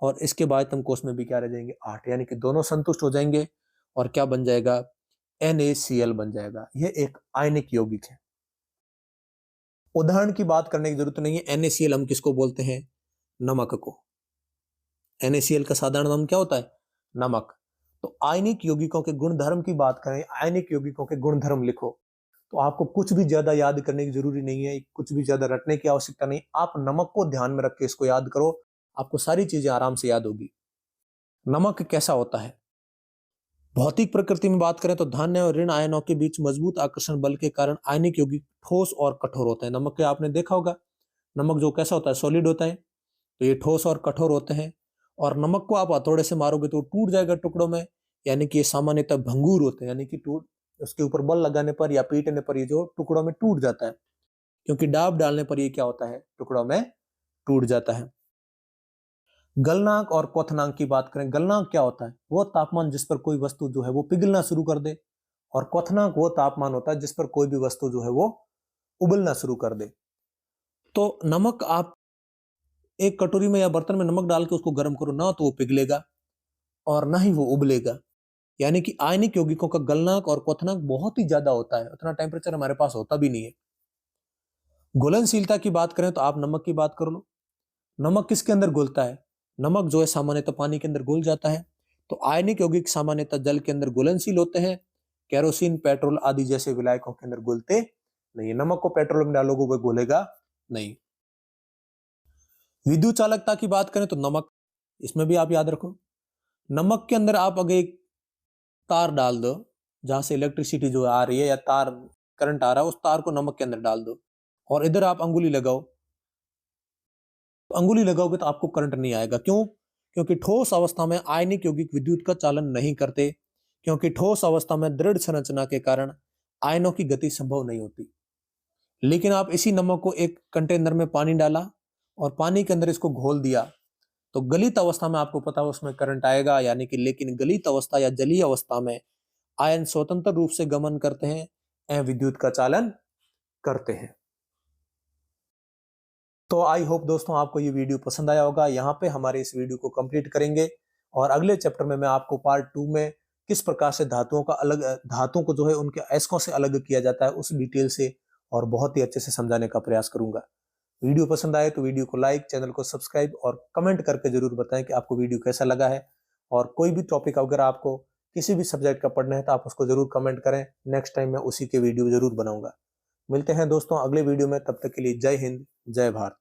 और इसके बाह्यतम कोष में भी क्या रह जाएंगे, 8, यानी कि दोनों संतुष्ट हो जाएंगे और क्या बन जाएगा, NaCl बन जाएगा। यह एक आयनिक यौगिक है। उदाहरण की बात करने की जरूरत नहीं है, NaCl हम किसको बोलते हैं, नमक को। NaCl का साधारण नाम क्या होता है, नमक। तो आयनिक यौगिकों के गुणधर्म की बात करें, आयनिक यौगिकों के गुणधर्म लिखो, तो आपको कुछ भी ज्यादा याद करने की जरूरी नहीं है, कुछ भी ज्यादा रटने की आवश्यकता नहीं। आप नमक को ध्यान में रख के इसको याद करो, आपको सारी चीजें आराम से याद होगी। नमक कैसा होता है, भौतिक प्रकृति में बात करें तो धन्य और ऋण आयनों के बीच मजबूत आकर्षण बल के कारण आयनिक यौगिक ठोस और कठोर होते हैं। नमक के आपने देखा होगा, नमक जो कैसा होता है, सॉलिड होता है, तो ये ठोस और कठोर होते हैं। और नमक को आप हथौड़े से मारोगे तो टूट जाएगा टुकड़ों में, यानी कि ये सामान्यतः भंगुर होते हैं, यानी कि टूट उसके ऊपर बल लगाने पर या पीटने पर ये जो टुकड़ों में टूट जाता है, क्योंकि दाब डालने पर ये क्या होता है, टुकड़ों में टूट जाता है। गलनांक और क्वथनांक की बात करें, गलनांक क्या होता है, वो तापमान जिस पर कोई वस्तु जो है वो पिघलना शुरू कर दे, और क्वथनांक वो तापमान होता है जिस पर कोई भी वस्तु जो है वो उबलना शुरू कर दे। तो नमक आप एक कटोरी में या बर्तन में नमक डाल के उसको गर्म करो, ना तो वो पिघलेगा और ना ही वो उबलेगा। यानी कि आयनिक यौगिकों का गलनांक और क्वथनांक बहुत ही ज्यादा होता है, उतना टेम्परेचर हमारे पास होता भी नहीं है। घुलनशीलता की बात करें तो आप नमक की बात कर लो। नमक किसके अंदर घुलता है? नमक जो है सामान्यतः पानी के अंदर घुल जाता है। तो आयनिक यौगिक सामान्यतः जल के अंदर घुलनशील होते हैं। केरोसिन, पेट्रोल आदि जैसे विलायकों के अंदर घुलते नहीं। नमक को पेट्रोल में डालोगे वो घुलेगा नहीं। विद्युत चालकता की बात करें तो नमक, इसमें भी आप याद रखो, नमक के अंदर आप अगर एक तार डाल दो, जहां से इलेक्ट्रिसिटी जो आ रही है या तार करंट आ रहा है, उस तार को नमक के अंदर डाल दो और इधर आप अंगुली लगाओ, तो अंगुली लगाओगे तो आपको करंट नहीं आएगा। क्यों? क्योंकि ठोस अवस्था में आयनिक यौगिक विद्युत का चालन नहीं करते, क्योंकि ठोस अवस्था में दृढ़ संरचना के कारण आयनों की गति संभव नहीं होती। लेकिन आप इसी नमक को एक कंटेनर में पानी डाला और पानी के अंदर इसको घोल दिया, तो गलित अवस्था में आपको पता है उसमें करंट आएगा, यानी कि लेकिन गलित अवस्था या जलीय अवस्था में आयन स्वतंत्र रूप से गमन करते हैं एवं विद्युत का चालन करते हैं। तो आई होप दोस्तों आपको ये वीडियो पसंद आया होगा। यहाँ पे हमारे इस वीडियो को कंप्लीट करेंगे और अगले चैप्टर में मैं आपको पार्ट 2 में किस प्रकार से धातुओं का अलग, धातुओं को जो है उनके अयस्कों से अलग किया जाता है उस डिटेल से और बहुत ही अच्छे से समझाने का प्रयास करूंगा। वीडियो पसंद आए तो वीडियो को लाइक, चैनल को सब्सक्राइब और कमेंट करके जरूर बताएं कि आपको वीडियो कैसा लगा है। और कोई भी टॉपिक अगर आपको किसी भी सब्जेक्ट का पढ़ना है तो आप उसको जरूर कमेंट करें, नेक्स्ट टाइम मैं उसी के वीडियो जरूर बनाऊंगा। मिलते हैं दोस्तों अगले वीडियो में, तब तक के लिए जय हिंद, जय भारत।